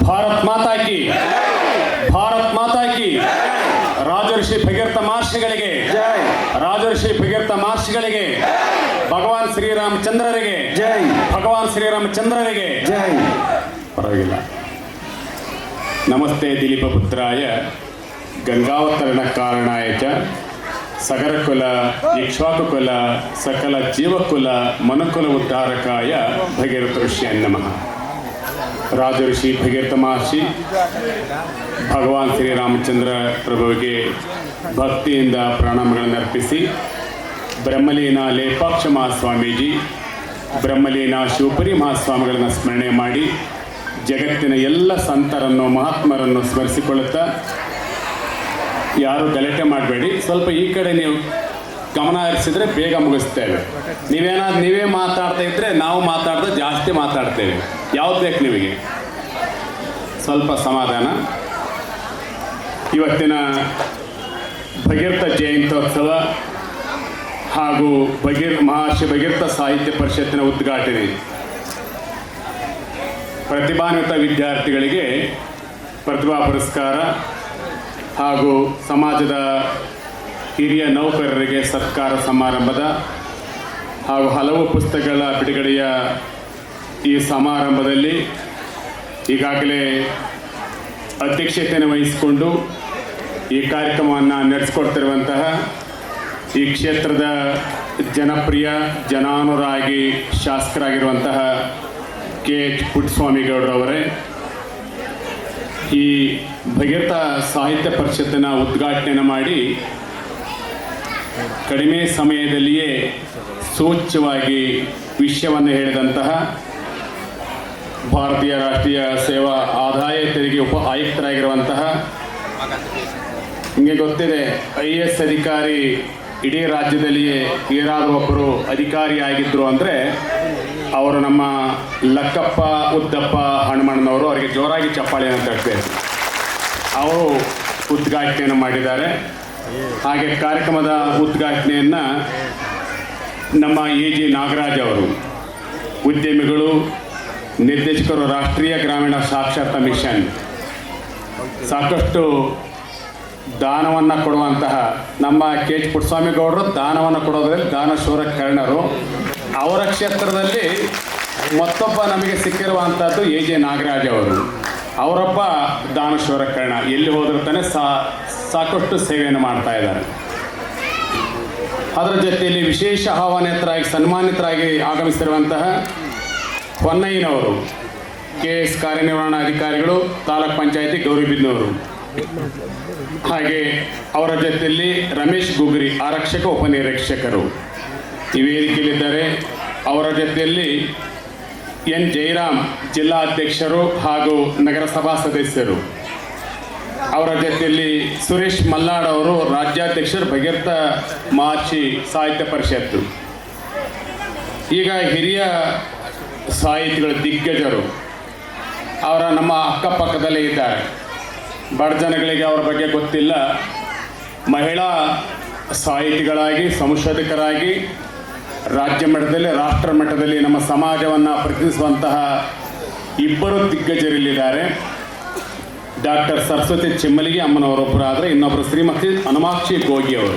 ಭಾರತ್ ಮಾತಾ ಕಿ, ಭಾರತ್ ಮಾತಾ ಕಿ. ರಾಜರ್ಷಿ ಭಗೀರಥ ಮಹರ್ಷಿಗಳಿಗೆ ಜೈ. ರಾಜರ್ಷಿ ಭಗೀರಥ ಮಹರ್ಷಿಗಳಿಗೆ, ಭಗವಾನ್ ಶ್ರೀರಾಮಚಂದ್ರರಿಗೆ ಜೈ. ಭಗವಾನ್ ಶ್ರೀರಾಮಚಂದ್ರರಿಗೆ ಜೈ. ಪರವಾಗಿಲ್ಲ. ನಮಸ್ತೆ ದಿಲೀಪ ಪುತ್ರಾಯ ಗಂಗಾವತರಣ ಕಾರಣಾಯ ಚ ಸಗರಕುಲ ಇಕ್ಷ್ವಾಕುಕುಲ ಸಕಲ ಜೀವಕುಲ ಮನುಕುಲ ಉದ್ಧಾರಕಾಯ ಭಗೀರಥ ಋಷಿಯ ನಮಃ. ರಾಜಋಷಿ ಭಗೀರಥ ಮಹರ್ಷಿ ಭಗವಾನ್ ಶ್ರೀರಾಮಚಂದ್ರ ಪ್ರಭುವಿಗೆ ಭಕ್ತಿಯಿಂದ ಪ್ರಣಾಮಗಳನ್ನು ಅರ್ಪಿಸಿ, ಬ್ರಹ್ಮಲೀನ ಲೇಪಾಕ್ಷ ಮಹಾಸ್ವಾಮೀಜಿ, ಬ್ರಹ್ಮಲೀನ ಶಿವಪುರಿ ಮಹಾಸ್ವಾಮಿಗಳನ್ನು ಸ್ಮರಣೆ ಮಾಡಿ ಜಗತ್ತಿನ ಎಲ್ಲ ಸಂತರನ್ನು ಮಹಾತ್ಮರನ್ನು ಸ್ಮರಿಸಿಕೊಳ್ಳುತ್ತಾ, ಯಾರು ಗಲಾಟೆ ಮಾಡಬೇಡಿ, ಸ್ವಲ್ಪ ಈ ಕಡೆ ನೀವು ಗಮನ ಹರಿಸಿದ್ರೆ ಬೇಗ ಮುಗಿಸ್ತೇವೆ. ನೀವೇ ಮಾತಾಡ್ತಾ ಇದ್ದರೆ ನಾವು ಮಾತಾಡಿದ್ರೆ ಜಾಸ್ತಿ ಮಾತಾಡ್ತೇವೆ. ಯಾವ್ದು ಬೇಕು ನಿಮಗೆ? ಸ್ವಲ್ಪ ಸಮಾಧಾನ. ಇವತ್ತಿನ ಭಗೀರಥ ಜಯಂತ್ಯೋತ್ಸವ ಹಾಗೂ ಮಹರ್ಷಿ ಭಗೀರಥ ಸಾಹಿತ್ಯ ಪರಿಷತ್ತಿನ ಉದ್ಘಾಟನೆ. ಪ್ರತಿಭಾನ್ವಿತ ವಿದ್ಯಾರ್ಥಿಗಳಿಗೆ ಪ್ರತಿಭಾ ಪುರಸ್ಕಾರ ಹಾಗೂ ಸಮಾಜದ ಹಿರಿಯ ನೌಕರರಿಗೆ ಸತ್ಕಾರ ಸಮಾರಂಭದ ಹಾಗೂ ಹಲವು ಪುಸ್ತಕಗಳ ಬಿಡುಗಡೆಯ ಈ ಸಮಾರಂಭದಲ್ಲಿ ಈಗಾಗಲೇ ಅಧ್ಯಕ್ಷತೆಯನ್ನು ವಹಿಸಿಕೊಂಡು ಈ ಕಾರ್ಯಕ್ರಮವನ್ನು ನಡೆಸಿಕೊಡ್ತಿರುವಂತಹ ಈ ಕ್ಷೇತ್ರದ ಜನಪ್ರಿಯ ಜನಾನುರಾಗಿ ಶಾಸಕರಾಗಿರುವಂತಹ ಕೆ.ಎಚ್. ಪುಟ್ಟಸ್ವಾಮಿಗೌಡರವರೇ, ಈ ಭಗೀರಥ ಸಾಹಿತ್ಯ ಪರಿಷತ್ತಿನ ಉದ್ಘಾಟನೆಯನ್ನು ಮಾಡಿ ಕಡಿಮೆ ಸಮಯದಲ್ಲಿಯೇ ಸೂಚ್ಯವಾಗಿ ವಿಷಯವನ್ನು ಹೇಳಿದಂತಹ ಭಾರತೀಯ ರಾಷ್ಟ್ರೀಯ ಸೇವಾ ಆದಾಯ ತೆರಿಗೆ ಉಪ ಆಯುಕ್ತರಾಗಿರುವಂತಹ, ನಿಮಗೆ ಗೊತ್ತಿದೆ IAS ಅಧಿಕಾರಿ ಇಡೀ ರಾಜ್ಯದಲ್ಲಿಯೇ ಯಾರಾದರೂ ಒಬ್ಬರು ಅಧಿಕಾರಿಯಾಗಿದ್ದರು ಅಂದರೆ ಅವರು ನಮ್ಮ ಲಕ್ಕಪ್ಪ ಉದ್ದಪ್ಪ ಹನುಮಣ್ಣನವರು. ಅವರಿಗೆ ಜೋರಾಗಿ ಚಪ್ಪಾಳೆಯನ್ನು ತಟ್ಟಬೇಕು. ಅವರು ಉದ್ಘಾಟನೆಯನ್ನು ಮಾಡಿದ್ದಾರೆ. ಹಾಗೆ ಕಾರ್ಯಕ್ರಮದ ಉದ್ಘಾಟನೆಯನ್ನು ನಮ್ಮ AG ನಾಗರಾಜ್ ಅವರು, ಉದ್ಯಮಿಗಳು, ನಿರ್ದೇಶಕರು, ರಾಷ್ಟ್ರೀಯ ಗ್ರಾಮೀಣ ಸಾಕ್ಷರತಾ ಮಿಷನ್, ಸಾಕಷ್ಟು ದಾನವನ್ನು ಕೊಡುವಂತಹ ನಮ್ಮ ಕೆ.ಎಚ್. ಪುಟ್ಟಸ್ವಾಮಿಗೌಡರು ದಾನವನ್ನು ಕೊಡೋದ್ರಲ್ಲಿ ದಾನಶೂರ ಕರ್ಣರು. ಅವರ ಕ್ಷೇತ್ರದಲ್ಲಿ ಮತ್ತೊಬ್ಬ ನಮಗೆ ಸಿಕ್ಕಿರುವಂಥದ್ದು AG ನಾಗರಾಜ್ ಅವರು. ಅವರೊಬ್ಬ ದಾನಶೂರ ಕರ್ಣ. ಎಲ್ಲಿ ಹೋದರೂ ತಾನೆ ಸಾಕಷ್ಟು ಸೇವೆಯನ್ನು ಮಾಡ್ತಾ ಇದ್ದಾರೆ. ಅದರ ಜೊತೆಯಲ್ಲಿ ವಿಶೇಷ ಆಹ್ವಾನಿತರಾಗಿ ಸನ್ಮಾನಿತರಾಗಿ ಆಗಮಿಸಿರುವಂತಹ ಹೊನ್ನಯ್ಯನವರು, KS ಕಾರ್ಯನಿರ್ವಹಣಾಧಿಕಾರಿಗಳು, ತಾಲೂಕ್ ಪಂಚಾಯತಿ ಗೌರಿಬಿದನೂರು. ಹಾಗೆ ಅವರ ಜೊತೆಯಲ್ಲಿ ರಮೇಶ್ ಗುಗ್ರಿ, ಆರಕ್ಷಕ ಉಪನಿರೀಕ್ಷಕರು ಈ ವೇದಿಕೆಯಲ್ಲಿದ್ದಾರೆ. ಅವರ ಜೊತೆಯಲ್ಲಿ N. ಜಯರಾಮ್, ಜಿಲ್ಲಾ ಅಧ್ಯಕ್ಷರು ಹಾಗೂ ನಗರಸಭಾ ಸದಸ್ಯರು. ಅವರ ಜೊತೆಯಲ್ಲಿ ಸುರೇಶ್ ಮಲ್ನಾಡ್ ಅವರು, ರಾಜ್ಯಾಧ್ಯಕ್ಷರು, ಭಗೀರಥ ಮಹರ್ಷಿ ಸಾಹಿತ್ಯ ಪರಿಷತ್ತು. ಈಗ ಹಿರಿಯ ಸಾಹಿತಿಗಳು, ದಿಗ್ಗಜರು ಅವರ ನಮ್ಮ ಅಕ್ಕಪಕ್ಕದಲ್ಲೇ ಇದ್ದಾರೆ. ಬಡ ಜನಗಳಿಗೆ ಅವರ ಬಗ್ಗೆ ಗೊತ್ತಿಲ್ಲ. ಮಹಿಳಾ ಸಾಹಿತಿಗಳಾಗಿ, ಸಂಶೋಧಕರಾಗಿ ರಾಜ್ಯ ಮಟ್ಟದಲ್ಲಿ, ರಾಷ್ಟ್ರ ಮಟ್ಟದಲ್ಲಿ ನಮ್ಮ ಸಮಾಜವನ್ನು ಪ್ರತಿನಿಧಿಸುವಂತಹ ಇಬ್ಬರು ದಿಗ್ಗಜರಿಲ್ಲಿದ್ದಾರೆ. ಡಾಕ್ಟರ್ ಸರಸ್ವತಿ ಚಿಮ್ಮಲಿಗೆ ಅಮ್ಮನವರೊಬ್ಬರು ಆದರೆ, ಇನ್ನೊಬ್ಬರು ಶ್ರೀಮತಿ ಹನುಮಾಕ್ಷಿ ಗೋಗಿ ಅವರು.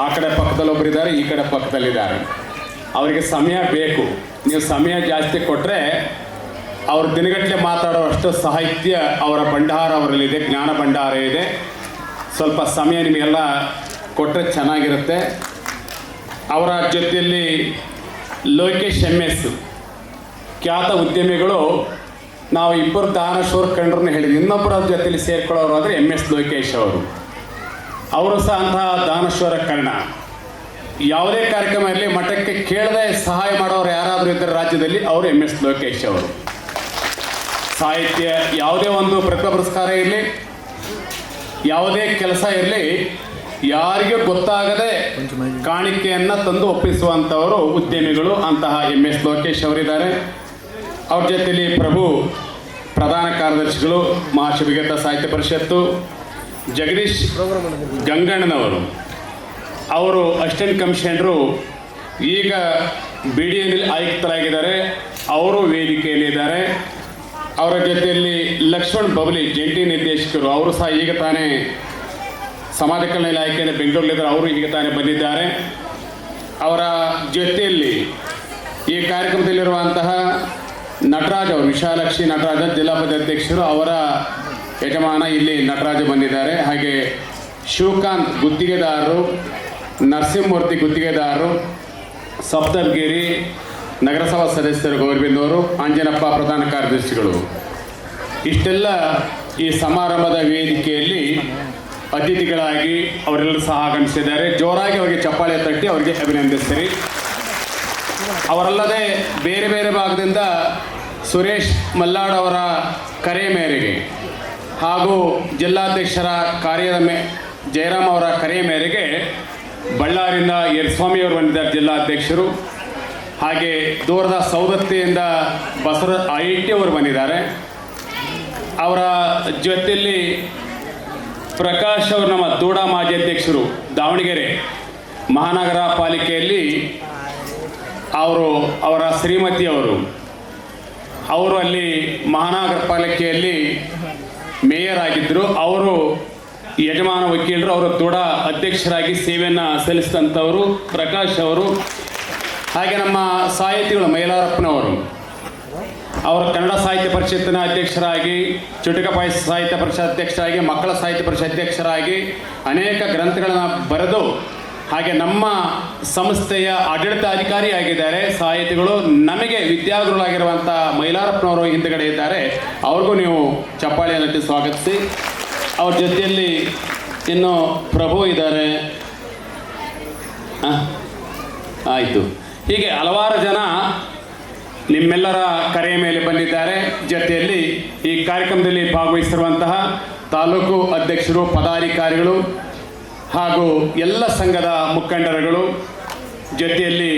ಆ ಕಡೆ ಪಕ್ಕದಲ್ಲೊಬ್ಬರಿದ್ದಾರೆ, ಈ ಕಡೆ ಪಕ್ಕದಲ್ಲಿದ್ದಾರೆ. ಅವರಿಗೆ ಸಮಯ ಬೇಕು. ನೀವು ಸಮಯ ಜಾಸ್ತಿ ಕೊಟ್ಟರೆ ಅವರು ದಿನಗಟ್ಟಲೆ ಮಾತಾಡೋಷ್ಟು ಸಾಹಿತ್ಯ ಅವರ ಭಂಡಾರ ಅವರಲ್ಲಿದೆ, ಜ್ಞಾನ ಭಂಡಾರ ಇದೆ. ಸ್ವಲ್ಪ ಸಮಯ ನಿಮಗೆಲ್ಲ ಕೊಟ್ಟರೆ ಚೆನ್ನಾಗಿರುತ್ತೆ. ಅವರ ಜೊತೆಯಲ್ಲಿ ಲೋಕೇಶ್ MS, ಖ್ಯಾತ ಉದ್ಯಮಿಗಳು. ನಾವು ಇಬ್ಬರು ದಾನಶೂರ ಕಂಡ್ರನ್ನ ಹೇಳಿದ್ವಿ. ಇನ್ನೊಬ್ಬರ ಜೊತೆಯಲ್ಲಿ ಸೇರ್ಕೊಳ್ಳೋರು ಅಂದರೆ MS ಲೋಕೇಶ್ ಅವರು. ಅವರು ಸಹ ಅಂತಹ ದಾನಶೂರ ಕರ್ಣ. ಯಾವುದೇ ಕಾರ್ಯಕ್ರಮ ಇರಲಿ, ಮಠಕ್ಕೆ ಕೇಳದೆ ಸಹಾಯ ಮಾಡೋರು ಯಾರಾದರೂ ಇದ್ದರೆ ರಾಜ್ಯದಲ್ಲಿ ಅವರು MS ಲೋಕೇಶ್ ಅವರು. ಸಾಹಿತ್ಯ ಯಾವುದೇ ಒಂದು ಪ್ರತಿಭಾ ಪುರಸ್ಕಾರ ಇರಲಿ, ಯಾವುದೇ ಕೆಲಸ ಇರಲಿ, ಯಾರಿಗೂ ಗೊತ್ತಾಗದೆ ಕಾಣಿಕೆಯನ್ನು ತಂದು ಒಪ್ಪಿಸುವಂಥವರು ಉದ್ಯಮಿಗಳು. ಅಂತಹ MS ಲೋಕೇಶ್ ಅವರಿದ್ದಾರೆ. ಅವ್ರ ಜೊತೆಯಲ್ಲಿ ಪ್ರಭು, ಪ್ರಧಾನ ಕಾರ್ಯದರ್ಶಿಗಳು, ಮಹರ್ಷಿ ಭಗೀರಥ ಸಾಹಿತ್ಯ ಪರಿಷತ್ತು, ಜಗದೀಶ್ ಗಂಗಣ್ಣನವರು, ಅವರು ಅಸಿಸ್ಟೆಂಟ್ ಕಮಿಷನರು, ಈಗ BDA ಆಯುಕ್ತರಾಗಿದ್ದಾರೆ. ಅವರು ವೇದಿಕೆಯಲ್ಲಿದ್ದಾರೆ. ಅವರ ಜೊತೆಯಲ್ಲಿ ಲಕ್ಷ್ಮಣ್ ಬಬಲಿ ಜಂಟಿ ನಿರ್ದೇಶಕರು, ಅವರು ಸಹ ಈಗ ತಾನೇ ಸಮಾಜ ಕಲ್ಯಾಣ ಇಲಾಖೆಯಲ್ಲಿ ಬೆಂಗಳೂರಲ್ಲಿದ್ದರು, ಅವರು ಈಗ ತಾನೇ ಬಂದಿದ್ದಾರೆ. ಅವರ ಜೊತೆಯಲ್ಲಿ ಈ ಕಾರ್ಯಕ್ರಮದಲ್ಲಿರುವಂತಹ ನಟರಾಜ್ ಅವರು, ವಿಶಾಲಾಕ್ಷಿ ನಟರಾಜ ಜಿಲ್ಲಾ ಪಂಚಾಯತ್ ಅಧ್ಯಕ್ಷರು, ಅವರ ಯಜಮಾನ ಇಲ್ಲಿ ನಟರಾಜ ಬಂದಿದ್ದಾರೆ. ಹಾಗೆ ಶಿವಕಾಂತ್ ಗುತ್ತಿಗೆದಾರರು, ನರಸಿಂಹಮೂರ್ತಿ ಗುತ್ತಿಗೆದಾರರು, ಸಪ್ತರ್ಗಿರಿ ನಗರಸಭಾ ಸದಸ್ಯರು ಗೌರವಿಂದವರು, ಅಂಜನಪ್ಪ ಪ್ರಧಾನ ಕಾರ್ಯದರ್ಶಿಗಳು, ಇಷ್ಟೆಲ್ಲ ಈ ಸಮಾರಂಭದ ವೇದಿಕೆಯಲ್ಲಿ ಅತಿಥಿಗಳಾಗಿ ಅವರೆಲ್ಲರೂ ಸಹ ಆಗಮಿಸಿದ್ದಾರೆ. ಜೋರಾಗಿ ಅವರಿಗೆ ಚಪ್ಪಾಳೆ ತಟ್ಟಿ ಅವರಿಗೆ ಅಭಿನಂದಿಸ್ತೀರಿ. ಅವರಲ್ಲದೆ ಬೇರೆ ಬೇರೆ ಭಾಗದಿಂದ ಸುರೇಶ್ ಮಲ್ಲಾಡ್ ಅವರ ಕರೆ ಮೇರೆಗೆ ಹಾಗೂ ಜಿಲ್ಲಾಧ್ಯಕ್ಷರ ಕಾರ್ಯದ ಜಯರಾಮ್ ಅವರ ಕರೆ ಮೇರೆಗೆ ಬಳ್ಳಾರಿಯಿಂದ ಯರ್ಸ್ವಾಮಿಯವರು ಬಂದಿದ್ದಾರೆ ಜಿಲ್ಲಾಧ್ಯಕ್ಷರು. ಹಾಗೆ ದೂರದ ಸೌದತ್ತಿಯಿಂದ ಐಟಿ ಅವರು ಬಂದಿದ್ದಾರೆ. ಅವರ ಜೊತೆಯಲ್ಲಿ ಪ್ರಕಾಶ್ ಅವರು ನಮ್ಮ ದೂಡ ಮಾಜಿ ಅಧ್ಯಕ್ಷರು, ದಾವಣಗೆರೆ ಮಹಾನಗರ ಪಾಲಿಕೆಯಲ್ಲಿ ಅವರ ಶ್ರೀಮತಿಯವರು ಅಲ್ಲಿ ಮಹಾನಗರ ಪಾಲಿಕೆಯಲ್ಲಿ ಮೇಯರ್ ಆಗಿದ್ದರು. ಅವರು ಯಜಮಾನ ವಕೀಲರು, ಅವರು ದೂಡ ಅಧ್ಯಕ್ಷರಾಗಿ ಸೇವೆಯನ್ನು ಸಲ್ಲಿಸಿದಂಥವರು ಪ್ರಕಾಶ್ ಅವರು. ಹಾಗೆ ನಮ್ಮ ಸಾಹಿತಿಗಳು ಮೈಲಾರಪ್ಪನವರು, ಅವರು ಕನ್ನಡ ಸಾಹಿತ್ಯ ಪರಿಷತ್ತಿನ ಅಧ್ಯಕ್ಷರಾಗಿ, ಚುಟುಕ ಸಾಹಿತ್ಯ ಪರಿಷತ್ ಅಧ್ಯಕ್ಷರಾಗಿ, ಮಕ್ಕಳ ಸಾಹಿತ್ಯ ಪರಿಷತ್ ಅಧ್ಯಕ್ಷರಾಗಿ ಅನೇಕ ಗ್ರಂಥಗಳನ್ನು ಬರೆದು ಹಾಗೆ ನಮ್ಮ ಸಂಸ್ಥೆಯ ಆಡಳಿತಾಧಿಕಾರಿಯಾಗಿದ್ದಾರೆ. ಸಾಹಿತಿಗಳು ನಮಗೆ ವಿದ್ಯಾಗುರುಗಳಾಗಿರುವಂಥ ಮೈಲಾರಪ್ಪನವರು ಹಿಂದುಗಡೆ ಇದ್ದಾರೆ. ಅವ್ರಿಗೂ ನೀವು ಚಪ್ಪಾಳೆಯನ್ನು ಸ್ವಾಗತಿಸಿ. ಅವ್ರ ಜೊತೆಯಲ್ಲಿ ಇನ್ನು ಪ್ರಭು ಇದ್ದಾರೆ. ಆಯಿತು. ಹೀಗೆ ಹಲವಾರು ಜನ ನಿಮ್ಮೆಲ್ಲರ ಕರೆಯ ಮೇಲೆ ಬಂದಿದ್ದಾರೆ. ಜೊತೆಯಲ್ಲಿ ಈ ಕಾರ್ಯಕ್ರಮದಲ್ಲಿ ಭಾಗವಹಿಸಿರುವಂತಹ ತಾಲೂಕು ಅಧ್ಯಕ್ಷರು, ಪದಾಧಿಕಾರಿಗಳು ಹಾಗೂ ಎಲ್ಲ ಸಂಘದ ಮುಖಂಡರುಗಳು, ಜೊತೆಯಲ್ಲಿ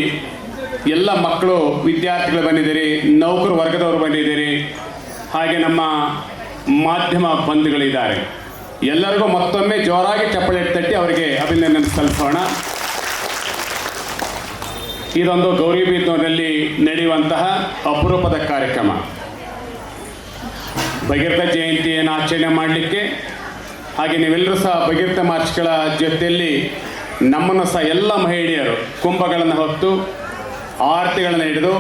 ಎಲ್ಲ ಮಕ್ಕಳು, ವಿದ್ಯಾರ್ಥಿಗಳು ಬಂದಿದ್ದೀರಿ, ನೌಕರ ವರ್ಗದವರು ಬಂದಿದ್ದೀರಿ, ಹಾಗೆ ನಮ್ಮ ಮಾಧ್ಯಮ ಬಂಧುಗಳಿದ್ದಾರೆ. ಎಲ್ಲರಿಗೂ ಮತ್ತೊಮ್ಮೆ ಜೋರಾಗಿ ಚಪ್ಪಾಳೆ ತಟ್ಟಿ ಅವರಿಗೆ ಅಭಿನಂದನೆ ಸಲ್ಲಿಸೋಣ. ಇದೊಂದು ಗೌರಿಬಿದನೂರಿನಲ್ಲಿ ನಡೆಯುವಂತಹ ಅಪರೂಪದ ಕಾರ್ಯಕ್ರಮ. ಭಗೀರಥ ಜಯಂತಿಯನ್ನು ಆಚರಣೆ ಮಾಡಲಿಕ್ಕೆ, ಹಾಗೆ ನೀವೆಲ್ಲರೂ ಸಹ ಭಗೀರಥ ಮಾರ್ಚ್ಗಳ ಜೊತೆಯಲ್ಲಿ ನಮ್ಮನ್ನು ಸಹ ಎಲ್ಲ ಮಹಿಳೆಯರು ಕುಂಭಗಳನ್ನು ಹೊತ್ತು ಆರತಿಗಳನ್ನು ಹಿಡಿದು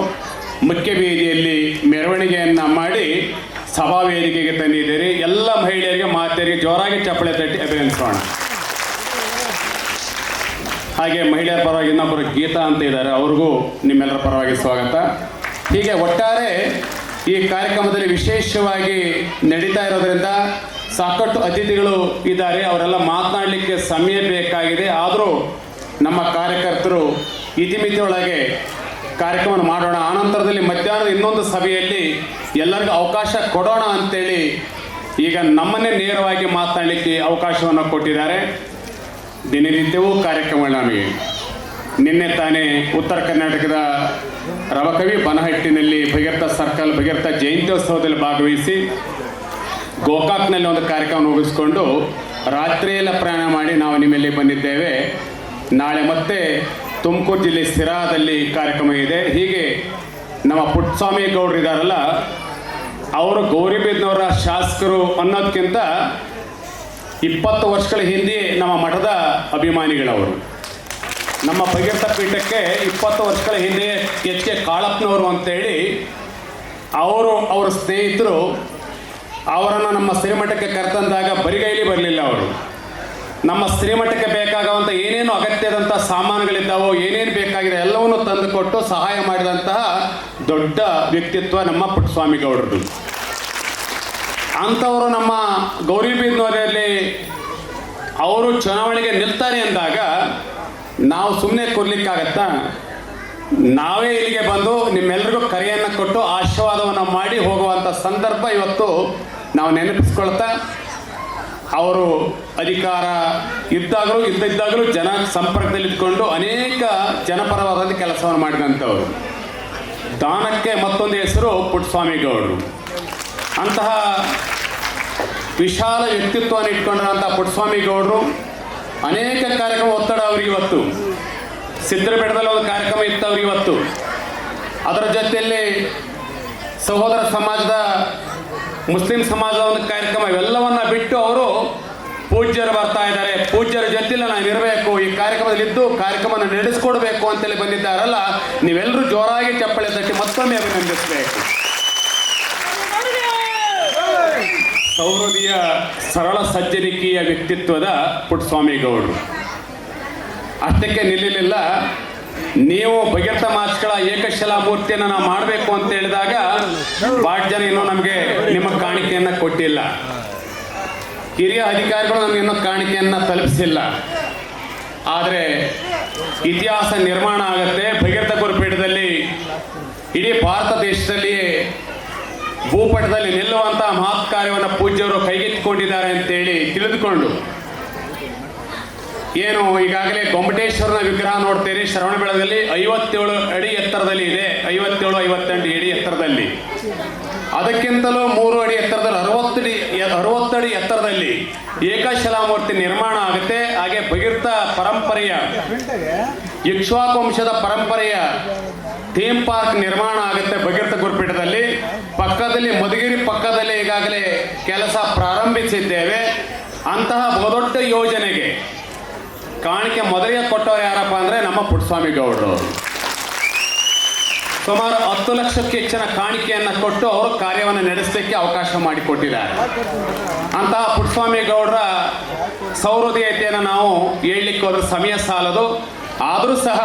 ಮುಖ್ಯ ಬೀದಿಯಲ್ಲಿ ಮೆರವಣಿಗೆಯನ್ನು ಮಾಡಿ ಸಭಾ ವೇದಿಕೆಗೆ ತಂದಿದ್ದೀರಿ. ಎಲ್ಲ ಮಹಿಳೆಯರಿಗೆ, ಮಾತೆಯರಿಗೆ ಜೋರಾಗಿ ಚಪ್ಪಾಳೆ ತಟ್ಟಿ ಅಭಿನಂದಿಸೋಣ. ಹಾಗೆ ಮಹಿಳೆಯರ ಪರವಾಗಿ ಇನ್ನೊಬ್ಬರು ಗೀತಾ ಅಂತ ಇದ್ದಾರೆ, ಅವ್ರಿಗೂ ನಿಮ್ಮೆಲ್ಲರ ಪರವಾಗಿ ಸ್ವಾಗತ. ಹೀಗೆ ಒಟ್ಟಾರೆ ಈ ಕಾರ್ಯಕ್ರಮದಲ್ಲಿ ವಿಶೇಷವಾಗಿ ನಡೀತಾ ಇರೋದ್ರಿಂದ ಸಾಕಷ್ಟು ಅತಿಥಿಗಳು ಇದ್ದಾರೆ. ಅವರೆಲ್ಲ ಮಾತನಾಡಲಿಕ್ಕೆ ಸಮಯ ಬೇಕಾಗಿದೆ. ಆದರೂ ನಮ್ಮ ಕಾರ್ಯಕರ್ತರು ಇತಿಮಿತಿಯೊಳಗೆ ಕಾರ್ಯಕ್ರಮ ಮಾಡೋಣ. ಆನಂತರದಲ್ಲಿ ಮಧ್ಯಾಹ್ನದ ಇನ್ನೊಂದು ಸಭೆಯಲ್ಲಿ ಎಲ್ಲರಿಗೂ ಅವಕಾಶ ಕೊಡೋಣ ಅಂತೇಳಿ ಈಗ ನಮ್ಮನ್ನೇ ನೇರವಾಗಿ ಮಾತನಾಡಲಿಕ್ಕೆ ಅವಕಾಶವನ್ನು ಕೊಟ್ಟಿದ್ದಾರೆ. ದಿನನಿತ್ಯವೂ ಕಾರ್ಯಕ್ರಮಗಳು ನಮಗೆ. ನಿನ್ನೆ ತಾನೇ ಉತ್ತರ ಕರ್ನಾಟಕದ ರವಕವಿ ಬನಹಟ್ಟಿನಲ್ಲಿ ಭಗೀರಥ ಸರ್ಕಲ್ ಭಗೀರಥ ಜಯಂತ್ಯೋತ್ಸವದಲ್ಲಿ ಭಾಗವಹಿಸಿ ಗೋಕಾಕ್ನಲ್ಲಿ ಒಂದು ಕಾರ್ಯಕ್ರಮ ಮುಗಿಸ್ಕೊಂಡು ರಾತ್ರಿಯೆಲ್ಲ ಪ್ರಯಾಣ ಮಾಡಿ ನಾವು ನಿಮ್ಮಲ್ಲಿ ಬಂದಿದ್ದೇವೆ. ನಾಳೆ ಮತ್ತೆ ತುಮಕೂರು ಜಿಲ್ಲೆ ಸಿರಾದಲ್ಲಿ ಕಾರ್ಯಕ್ರಮ ಇದೆ. ಹೀಗೆ ನಮ್ಮ ಪುಟ್ಟಸ್ವಾಮಿ ಗೌಡ್ರು ಇದ್ದಾರಲ್ಲ, ಅವರು ಗೌರಿಬಿದನೂರ ಶಾಸಕರು ಅನ್ನೋದಕ್ಕಿಂತ 20 ವರ್ಷಗಳ ಹಿಂದೆ ನಮ್ಮ ಮಠದ ಅಭಿಮಾನಿಗಳವರು. ನಮ್ಮ ಭಗೀರಥ ಪೀಠಕ್ಕೆ 20 ವರ್ಷಗಳ ಹಿಂದೆ ಎಚ್ ಕೆ ಕಾಳಪ್ಪನವರು ಅಂತೇಳಿ ಅವರ ಸ್ನೇಹಿತರು ಅವರನ್ನು ನಮ್ಮ ಶ್ರೀಮಠಕ್ಕೆ ಕರೆತಂದಾಗ ಬರಿಗೈಲಿ ಬರಲಿಲ್ಲ. ಅವರು ನಮ್ಮ ಶ್ರೀಮಠಕ್ಕೆ ಬೇಕಾಗುವಂಥ ಏನೇನು ಅಗತ್ಯದಂಥ ಸಾಮಾನುಗಳಿದ್ದಾವೋ, ಏನೇನು ಬೇಕಾಗಿದೆ ಎಲ್ಲವನ್ನು ತಂದುಕೊಟ್ಟು ಸಹಾಯ ಮಾಡಿದಂತಹ ದೊಡ್ಡ ವ್ಯಕ್ತಿತ್ವ ನಮ್ಮ ಪುಟ್ಟಸ್ವಾಮಿ ಗೌಡರದು. ಅಂಥವರು ನಮ್ಮ ಗೌರಿಬಿದನೂರಲ್ಲಿ ಅವರು ಚುನಾವಣೆಗೆ ನಿಲ್ತಾರೆ ಅಂದಾಗ ನಾವು ಸುಮ್ಮನೆ ಕೊಡ್ಲಿಕ್ಕಾಗತ್ತಾ? ನಾವೇ ಇಲ್ಲಿಗೆ ಬಂದು ನಿಮ್ಮೆಲ್ಲರಿಗೂ ಕರೆಯನ್ನು ಕೊಟ್ಟು ಆಶೀರ್ವಾದವನ್ನು ಮಾಡಿ ಹೋಗುವಂಥ ಸಂದರ್ಭ ಇವತ್ತು ನಾವು ನೆನಪಿಸ್ಕೊಳ್ತಾ, ಅವರು ಅಧಿಕಾರ ಇದ್ದಾಗಲೂ ಇಲ್ಲದಿದ್ದಾಗಲೂ ಜನ ಸಂಪರ್ಕದಲ್ಲಿದ್ದುಕೊಂಡು ಅನೇಕ ಜನಪರವಾದ ಕೆಲಸವನ್ನು ಮಾಡಿದಂಥವರು. ದಾನಕ್ಕೆ ಮತ್ತೊಂದು ಹೆಸರು ಪುಟ್ಟಸ್ವಾಮಿ ಗೌಡರು. ಅಂತಹ ವಿಶಾಲ ವ್ಯಕ್ತಿತ್ವವನ್ನು ಇಟ್ಕೊಂಡಿರೋಂಥ ಪುಟ್ಟಸ್ವಾಮಿ ಗೌಡರು ಅನೇಕ ಕಾರ್ಯಕ್ರಮ ಒತ್ತಡ ಅವ್ರಿಗೆ ಇವತ್ತು. ಸಿದ್ದರಬೆಟ್ಟದಲ್ಲಿ ಒಂದು ಕಾರ್ಯಕ್ರಮ ಇತ್ತು ಅವ್ರಿಗೆ ಇವತ್ತು. ಅದರ ಜೊತೆಯಲ್ಲಿ ಸಹೋದರ ಸಮಾಜದ ಮುಸ್ಲಿಂ ಸಮಾಜದ ಒಂದು ಕಾರ್ಯಕ್ರಮ ಇವೆಲ್ಲವನ್ನ ಬಿಟ್ಟು ಅವರು ಪೂಜ್ಯರು ಬರ್ತಾ ಇದ್ದಾರೆ, ಪೂಜ್ಯರ ಜೊತೆಲಿ ನಾನು ಇರಬೇಕು, ಈ ಕಾರ್ಯಕ್ರಮದಲ್ಲಿ ಇದ್ದು ಕಾರ್ಯಕ್ರಮನ ನಡೆಸ್ಕೊಡ್ಬೇಕು ಅಂತೇಳಿ ಬಂದಿದ್ದಾರಲ್ಲ, ನೀವೆಲ್ಲರೂ ಜೋರಾಗಿ ಚಪ್ಪಳೆ ತಟ್ಟಿ ಮತ್ತೊಮ್ಮೆ ಅಭಿನಂದಿಸಬೇಕು. ಸೌಹೃದಿಯ ಸರಳ ಸಜ್ಜನಿಕೆಯ ವ್ಯಕ್ತಿತ್ವದ ಪುಟ್ಟಸ್ವಾಮಿ ಗೌಡರು ಅಷ್ಟಕ್ಕೆ ನಿಲ್ಲಲಿಲ್ಲ. ನೀವು ಭಗೀರಥ ಮಾರ್ಚ್ಗಳ ಏಕಶಿಲಾ ಮೂರ್ತಿಯನ್ನು ನಾವು ಮಾಡಬೇಕು ಅಂತ ಹೇಳಿದಾಗ ಭಾಳ ಜನ ಇನ್ನೂ ನಮಗೆ ನಿಮ್ಮ ಕಾಣಿಕೆಯನ್ನು ಕೊಟ್ಟಿಲ್ಲ. ಹಿರಿಯ ಅಧಿಕಾರಿಗಳು ನಮಗೆ ಇನ್ನೂ ಕಾಣಿಕೆಯನ್ನು ತಲುಪಿಸಿಲ್ಲ. ಆದರೆ ಇತಿಹಾಸ ನಿರ್ಮಾಣ ಆಗುತ್ತೆ. ಭಗೀರಥ ಗುರುಪೀಠದಲ್ಲಿ ಇಡೀ ಭಾರತ ದೇಶದಲ್ಲಿಯೇ ಭೂಪಟದಲ್ಲಿ ನಿಲ್ಲುವಂತಹ ಮಹತ್ ಕಾರ್ಯವನ್ನು ಪೂಜ್ಯರು ಕೈಗೆತ್ತಿಕೊಂಡಿದ್ದಾರೆ ಅಂತೇಳಿ ತಿಳಿದುಕೊಂಡು, ಏನು ಈಗಾಗಲೇ ಗೊಮ್ಮಟೇಶ್ವರನ ವಿಗ್ರಹ ನೋಡ್ತೀರಿ, ಶ್ರವಣಬೆಳಗೊಳದಲ್ಲಿ 57 ಅಡಿ ಎತ್ತರದಲ್ಲಿ ಇದೆ, 57-58 ಅಡಿ ಎತ್ತರದಲ್ಲಿ. ಅದಕ್ಕಿಂತಲೂ 3 ಅಡಿ ಎತ್ತರದಲ್ಲಿ 60 ಅಡಿ ಎತ್ತರದಲ್ಲಿ ಏಕಶಿಲಾಮೂರ್ತಿ ನಿರ್ಮಾಣ ಆಗುತ್ತೆ. ಹಾಗೆ ಭಗೀರಥ ಪರಂಪರೆಯ ಇಕ್ಷ್ವಾಕು ವಂಶದ ಪರಂಪರೆಯ ಥೀಮ್ ಪಾರ್ಕ್ ನಿರ್ಮಾಣ ಆಗುತ್ತೆ ಭಗೀರಥ ಗುರುಪೀಠದಲ್ಲಿ. ಪಕ್ಕದಲ್ಲಿ ಮಧುಗಿರಿ ಪಕ್ಕದಲ್ಲಿ ಈಗಾಗಲೇ ಕೆಲಸ ಪ್ರಾರಂಭಿಸಿದ್ದೇವೆ. ಅಂತಹ ಬಹುದೊಡ್ಡ ಯೋಜನೆಗೆ ಕಾಣಿಕೆ ಮೊದಲಿಗೆ ಕೊಟ್ಟವರು ಯಾರಪ್ಪ ಅಂದರೆ ನಮ್ಮ ಪುಟ್ಟಸ್ವಾಮಿ ಗೌಡರು. ಸುಮಾರು 10 ಲಕ್ಷಕ್ಕೆ ಹೆಚ್ಚಿನ ಕಾಣಿಕೆಯನ್ನು ಕೊಟ್ಟು ಅವರು ಕಾರ್ಯವನ್ನು ನಡೆಸಲಿಕ್ಕೆ ಅವಕಾಶ ಮಾಡಿಕೊಟ್ಟಿದ್ದಾರೆ. ಅಂತಹ ಪುಟ್ಟಸ್ವಾಮಿ ಗೌಡರ ಸೌಹೃದಯತೆಯನ್ನು ನಾವು ಹೇಳಲಿಕ್ಕೆ ಹೋದ್ರೆ ಸಮಯ ಸಾಲದು. ಆದರೂ ಸಹ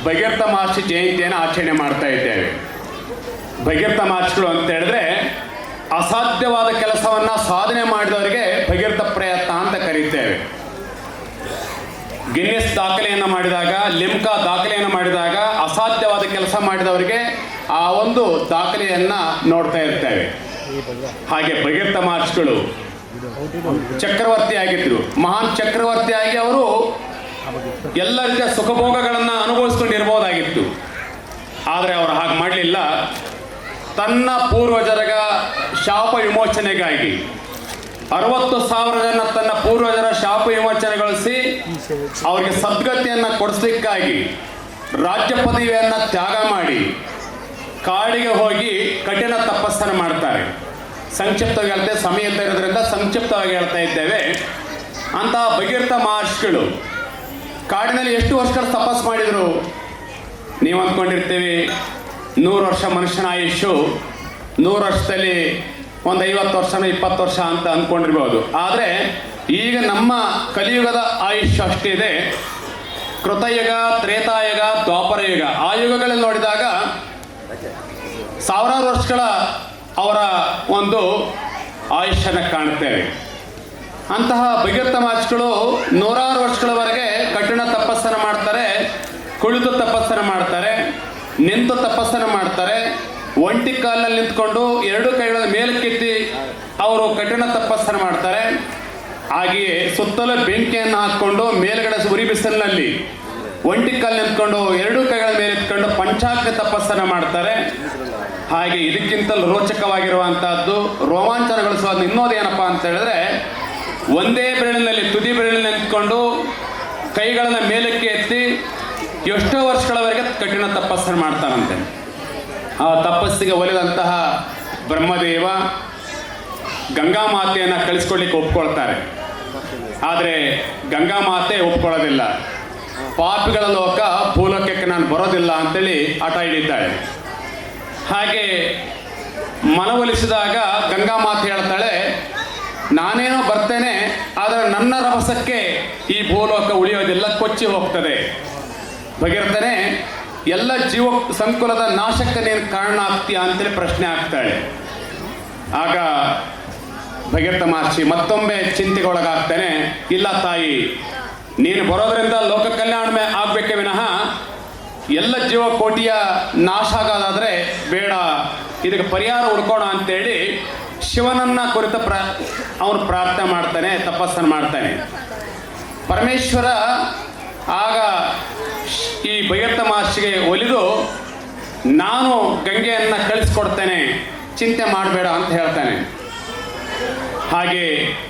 ಭಗೀರಥ ಮಾರ್ಚ್ ಜಯಂತಿಯನ್ನು ಆಚರಣೆ ಮಾಡ್ತಾ ಇದ್ದೇವೆ. ಭಗೀರಥ ಮಾರ್ಚ್ಗಳು ಅಂತ ಹೇಳಿದ್ರೆ ಅಸಾಧ್ಯವಾದ ಕೆಲಸವನ್ನು ಸಾಧನೆ ಮಾಡಿದವರಿಗೆ ಭಗೀರಥ ಪ್ರಯತ್ನ ಅಂತ ಕರೀತೇವೆ. ಗಿನ್ನೆಸ್ ದಾಖಲೆಯನ್ನು ಮಾಡಿದಾಗ, ಲಿಮ್ಕಾ ದಾಖಲೆಯನ್ನು ಮಾಡಿದಾಗ ಅಸಾಧ್ಯವಾದ ಕೆಲಸ ಮಾಡಿದವರಿಗೆ ಆ ಒಂದು ದಾಖಲೆಯನ್ನು ನೋಡ್ತಾ ಇರ್ತೇವೆ. ಹಾಗೆ ಭಗೀರಥ ಮಾರ್ಚ್ಗಳು ಚಕ್ರವರ್ತಿ ಆಗಿದ್ರು. ಮಹಾನ್ ಚಕ್ರವರ್ತಿಯಾಗಿ ಅವರು ಎಲ್ಲ ರೀತಿಯ ಸುಖಭೋಗಗಳನ್ನು ಅನುಭವಿಸ್ಕೊಂಡಿರ್ಬೋದಾಗಿತ್ತು. ಆದರೆ ಅವರು ಹಾಗೆ ಮಾಡಲಿಲ್ಲ. ತನ್ನ ಪೂರ್ವಜರ ಶಾಪ ವಿಮೋಚನೆಗಾಗಿ 60,000 ಜನ ತನ್ನ ಪೂರ್ವಜರ ಶಾಪ ವಿಮೋಚನೆಗೊಳಿಸಿ ಅವರಿಗೆ ಸದ್ಗತಿಯನ್ನು ಕೊಡಿಸ್ಲಿಕ್ಕಾಗಿ ರಾಜ್ಯ ಪದವಿಯನ್ನು ತ್ಯಾಗ ಮಾಡಿ ಕಾಡಿಗೆ ಹೋಗಿ ಕಠಿಣ ತಪಸ್ಸನ್ನು ಮಾಡ್ತಾರೆ. ಸಂಕ್ಷಿಪ್ತವಾಗಿ ಹೇಳ್ತೇವೆ, ಸಮಯ ಇರೋದ್ರಿಂದ ಸಂಕ್ಷಿಪ್ತವಾಗಿ ಹೇಳ್ತಾ ಇದ್ದೇವೆ. ಅಂತಹ ಭಗೀರಥ ಮಹರ್ಷಿಗಳು ಕಾಡಿನಲ್ಲಿ ಎಷ್ಟು ವರ್ಷಗಳ ತಪಸ್ಸು ಮಾಡಿದರು? ನೀವು ಅಂದ್ಕೊಂಡಿರ್ತೀವಿ 100 ವರ್ಷ ಮನುಷ್ಯನ ಆಯುಷ್ಯು, 100 ವರ್ಷದಲ್ಲಿ ಒಂದು 50 ವರ್ಷನೋ 20 ವರ್ಷ ಅಂತ ಅಂದ್ಕೊಂಡಿರ್ಬೋದು. ಆದರೆ ಈಗ ನಮ್ಮ ಕಲಿಯುಗದ ಆಯುಷ್ಯ ಅಷ್ಟಿದೆ. ಕೃತಯುಗ, ತ್ರೇತಾಯುಗ, ದ್ವಾಪರಯುಗ ಆ ಯುಗಗಳಲ್ಲಿ ನೋಡಿದಾಗ ಸಾವಿರಾರು ವರ್ಷಗಳ ಅವರ ಒಂದು ಆಯುಷ್ಯನ ಕಾಣ್ತೇವೆ. ಅಂತಹ ಭಗೀರಥ ಮಾರ್ಚ್ಗಳು 100 ವರ್ಷಗಳವರೆಗೆ ಕಠಿಣ ತಪಸ್ಸನ್ನು ಮಾಡ್ತಾರೆ, ಕುಳಿತು ತಪಸ್ಸನ್ನು ಮಾಡ್ತಾರೆ, ನಿಂತು ತಪಸ್ಸನ್ನು ಮಾಡ್ತಾರೆ, ಒಂಟಿ ಕಾಲಿನಲ್ಲಿ ನಿಂತ್ಕೊಂಡು 2 ಕೈಗಳ ಮೇಲಕ್ಕೆತ್ತಿ ಅವರು ಕಠಿಣ ತಪಸ್ಸನ್ನು ಮಾಡ್ತಾರೆ. ಹಾಗೆಯೇ ಸುತ್ತಲೂ ಬೆಂಕಿಯನ್ನು ಹಾಕ್ಕೊಂಡು ಮೇಲ್ಗಡೆ ಉರಿ ಬಿಸಿಲಿನಲ್ಲಿ ಒಂಟಿ ಕಾಲು ನಿಂತ್ಕೊಂಡು 2 ಕೈಗಳ ಮೇಲೆ ಎತ್ಕೊಂಡು ಪಂಚಾಗ್ನಿ ತಪಸ್ಸನ್ನು ಮಾಡ್ತಾರೆ. ಹಾಗೆ ಇದಕ್ಕಿಂತಲೂ ರೋಚಕವಾಗಿರುವಂತಹದ್ದು, ರೋಮಾಂಚನಗೊಳಿಸುವಂಥ ಇನ್ನೋದು ಏನಪ್ಪಾ ಅಂತ ಹೇಳಿದ್ರೆ, ಒಂದೇ ಬೆರಳಿನಲ್ಲಿ ತುದಿ ಬೆರಳಿನಲ್ಲಿ ನಿಂತ್ಕೊಂಡು ಕೈಗಳನ್ನು ಮೇಲಕ್ಕೆ ಎತ್ತಿ ಎಷ್ಟೋ ವರ್ಷಗಳವರೆಗೆ ಕಠಿಣ ತಪಸ್ಸನ್ನು ಮಾಡ್ತಾರಂತೆ. ಆ ತಪಸ್ಸಿಗೆ ಒಲಿದಂತಹ ಬ್ರಹ್ಮದೇವ ಗಂಗಾ ಮಾತೆಯನ್ನು ಕಳಿಸ್ಕೊಡ್ಲಿಕ್ಕೆ ಒಪ್ಕೊಳ್ತಾರೆ. ಆದರೆ ಗಂಗಾ ಮಾತೆ ಒಪ್ಕೊಳ್ಳೋದಿಲ್ಲ. ಪಾಪಿಗಳ ಲೋಕ ಭೂಲೋಕಕ್ಕೆ ನಾನು ಬರೋದಿಲ್ಲ ಅಂತೇಳಿ ಹಠ ಹಿಡಿತಾಳೆ. ಹಾಗೆ ಮನವೊಲಿಸಿದಾಗ ಗಂಗಾ ಮಾತೆ ಹೇಳ್ತಾಳೆ, ನಾನೇನೋ ಬರ್ತೇನೆ, ಆದರೆ ನನ್ನ ರಭಸಕ್ಕೆ ಈ ಭೂಲೋಕ ಉಳಿಯೋದಿಲ್ಲ, ಕೊಚ್ಚಿ ಹೋಗ್ತದೆ. ಭಗೀರಥನೇ, ಎಲ್ಲ ಜೀವ ಸಂಕುಲದ ನಾಶಕ್ಕೆ ನೀನು ಕಾರಣ ಆಗ್ತೀಯ ಅಂತೇಳಿ ಪ್ರಶ್ನೆ ಆಗ್ತಾಳೆ. ಆಗ ಭಗೀರಥ ಮಹರ್ಷಿ ಮತ್ತೊಮ್ಮೆ ಚಿಂತೆಗೊಳಗಾಗ್ತಾನೆ. ಇಲ್ಲ ತಾಯಿ, ನೀನು ಬರೋದರಿಂದ ಲೋಕ ಕಲ್ಯಾಣ ಆಗಬೇಕೇ ವಿನಃ ಎಲ್ಲ ಜೀವಕೋಟಿಯ ನಾಶ ಆಗೋದಾದರೆ ಬೇಡ, ಇದಕ್ಕೆ ಪರಿಹಾರ ಹುಡ್ಕೋಣ ಅಂತೇಳಿ ಶಿವನನ್ನ ಕುರಿತ ಅವನು ಪ್ರಾರ್ಥನೆ ಮಾಡ್ತಾನೆ, ತಪಸ್ಸನ್ನು ಮಾಡ್ತಾನೆ. ಪರಮೇಶ್ವರ ಆಗ ಈ ಭಗೀರಥ ಮಹರ್ಷಿಗೆ ಒಲಿದು, ನಾನು ಗಂಗೆಯನ್ನು ಕಳಿಸ್ಕೊಡ್ತೇನೆ, ಚಿಂತೆ ಮಾಡಬೇಡ ಅಂತ ಹೇಳ್ತಾನೆ. ಹಾಗೆ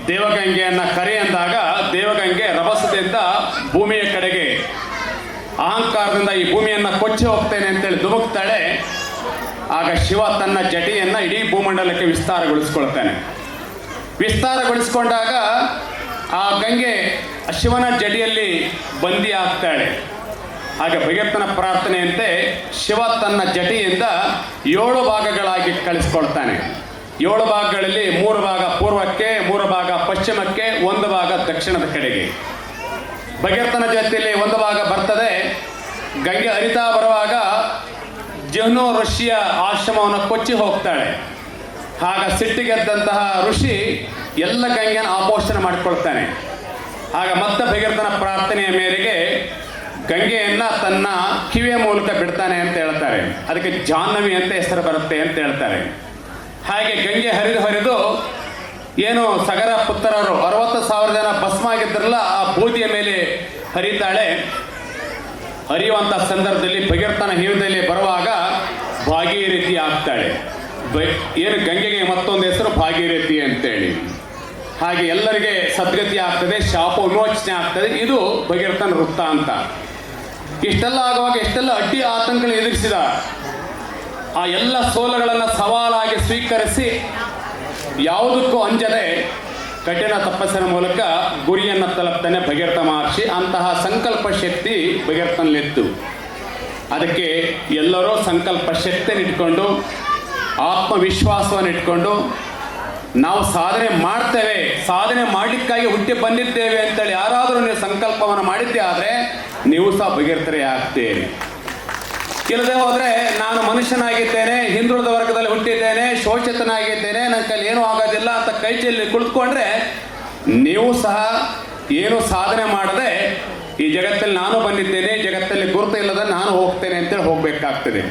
ದೇವಗಂಗೆಯನ್ನು ಕರೆ ಅಂದಾಗ ದೇವಗಂಗೆ ರಭಸದಿಂದ ಭೂಮಿಯ ಕಡೆಗೆ ಅಹಂಕಾರದಿಂದ ಈ ಭೂಮಿಯನ್ನು ಕೊಚ್ಚಿ ಹೋಗ್ತೇನೆ ಅಂತೇಳಿ ಧುಮುಕ್ತಾಳೆ. ಆಗ ಶಿವ ತನ್ನ ಜಟೆಯನ್ನು ಇಡೀ ಭೂಮಂಡಲಕ್ಕೆ ವಿಸ್ತಾರಗೊಳಿಸ್ಕೊಳ್ತಾನೆ. ವಿಸ್ತಾರಗೊಳಿಸ್ಕೊಂಡಾಗ ಆ ಗಂಗೆ ಶಿವನ ಜಡಿಯಲ್ಲಿ ಬಂದಿ ಆಗ್ತಾಳೆ. ಆಗ ಭಗೀರಥನ ಪ್ರಾರ್ಥನೆಯಂತೆ ಶಿವ ತನ್ನ ಜಟೆಯಿಂದ 7 ಭಾಗಗಳಾಗಿ ಕಳಿಸ್ಕೊಳ್ತಾನೆ. 7 ಭಾಗಗಳಲ್ಲಿ 3 ಭಾಗ ಪೂರ್ವಕ್ಕೆ, 3 ಭಾಗ ಪಶ್ಚಿಮಕ್ಕೆ, 1 ಭಾಗ ದಕ್ಷಿಣದ ಕಡೆಗೆ. ಭಗೀರಥನ ಜೊತೆಯಲ್ಲಿ 1 ಭಾಗ ಬರ್ತದೆ. ಗಂಗೆ ಹರಿತಾ ಬರುವಾಗ ಜಹ್ನೋ ಋಷಿಯ ಆಶ್ರಮವನ್ನು ಕೊಚ್ಚಿ ಹೋಗ್ತಾಳೆ. ಆಗ ಸಿಟ್ಟಿಗೆದ್ದಂತಹ ಋಷಿ ಎಲ್ಲ ಗಂಗೆಯನ್ನು ಆಪೋಷಣೆ ಮಾಡಿಕೊಳ್ತಾನೆ. ಆಗ ಮತ್ತೆ ಭಗೀರಥನ ಪ್ರಾರ್ಥನೆಯ ಮೇರೆಗೆ ಗಂಗೆಯನ್ನು ತನ್ನ ಕಿವಿಯ ಮೂಲಕ ಬಿಡ್ತಾನೆ ಅಂತ ಹೇಳ್ತಾರೆ. ಅದಕ್ಕೆ ಜಾಹ್ನವಿ ಅಂತ ಹೆಸರು ಬರುತ್ತೆ ಅಂತ ಹೇಳ್ತಾರೆ. ಹಾಗೆ ಗಂಗೆ ಹರಿದು ಏನು ಸಗರ ಪುತ್ರರು 60,000 ಜನ ಭಸ್ಮ ಆಗಿದ್ರಲ್ಲ, ಆ ಬೂದಿಯ ಮೇಲೆ ಹರಿತಾಳೆ. ಹರಿಯುವಂಥ ಸಂದರ್ಭದಲ್ಲಿ ಭಗೀರಥನ ಹಿಮದಲ್ಲಿ ಬರುವಾಗ ಭಾಗೀರಥಿ ಆಗ್ತಾಳೆ. ಏನು ಗಂಗೆಗೆ ಮತ್ತೊಂದು ಹೆಸರು ಭಾಗೀರಥಿ ಅಂತೇಳಿ. ಹಾಗೆ ಎಲ್ಲರಿಗೆ ಸದ್ಗತಿ ಆಗ್ತದೆ, ಶಾಪ ವಿಮೋಚನೆ ಆಗ್ತದೆ. ಇದು ಭಗೀರಥನ ವೃತ್ತ ಅಂತ. ಇಷ್ಟೆಲ್ಲ ಆಗುವಾಗ ಎಷ್ಟೆಲ್ಲ ಅಡ್ಡಿ ಆತಂಕಗಳನ್ನು ಎದುರಿಸಿದ. ಆ ಎಲ್ಲ ಸೋಲುಗಳನ್ನು ಸವಾಲಾಗಿ ಸ್ವೀಕರಿಸಿ ಯಾವುದಕ್ಕೂ ಅಂಜದೆ ಕಠಿಣ ತಪಸ್ಸಿನ ಮೂಲಕ ಗುರಿಯನ್ನು ತಲುಪ್ತಾನೆ ಭಗೀರಥ ಮಹರ್ಷಿ. ಅಂತಹ ಸಂಕಲ್ಪ ಶಕ್ತಿ ಭಗೀರಥನಲ್ಲಿತ್ತು. ಅದಕ್ಕೆ ಎಲ್ಲರೂ ಸಂಕಲ್ಪ ಶಕ್ತಿಯನ್ನು ಇಟ್ಕೊಂಡು, ಆತ್ಮವಿಶ್ವಾಸವನ್ನು ಇಟ್ಕೊಂಡು, ನಾವು ಸಾಧನೆ ಮಾಡ್ತೇವೆ, ಸಾಧನೆ ಮಾಡಲಿಕ್ಕಾಗಿ ಹುಟ್ಟಿ ಬಂದಿದ್ದೇವೆ ಅಂತೇಳಿ ಯಾರಾದರೂ ನೀವು ಸಂಕಲ್ಪವನ್ನು ಮಾಡಿದ್ದೇ ಆದರೆ ನೀವು ಸಹ ಭಗೀರಥರೇ ಆಗ್ತೀರಿ. ಇಲ್ಲದೆ ಹೋದರೆ ನಾನು ಮನುಷ್ಯನಾಗಿದ್ದೇನೆ, ಹಿಂದುಳಿದ ವರ್ಗದಲ್ಲಿ ಹುಟ್ಟಿದ್ದೇನೆ, ಶೋಷಿತನಾಗಿದ್ದೇನೆ, ನನ್ನ ಕೈಲಿ ಏನೂ ಆಗೋದಿಲ್ಲ ಅಂತ ಕೈ ಚೆಲ್ಲಿ ಕುಳಿತುಕೊಂಡ್ರೆ ನೀವು ಸಹ ಏನು ಸಾಧನೆ ಮಾಡದೆ ಈ ಜಗತ್ತಲ್ಲಿ ನಾನು ಬಂದಿದ್ದೇನೆ, ಜಗತ್ತಲ್ಲಿ ಗುರುತು ಇಲ್ಲದ ನಾನು ಹೋಗ್ತೇನೆ ಅಂತೇಳಿ ಹೋಗಬೇಕಾಗ್ತದೆ.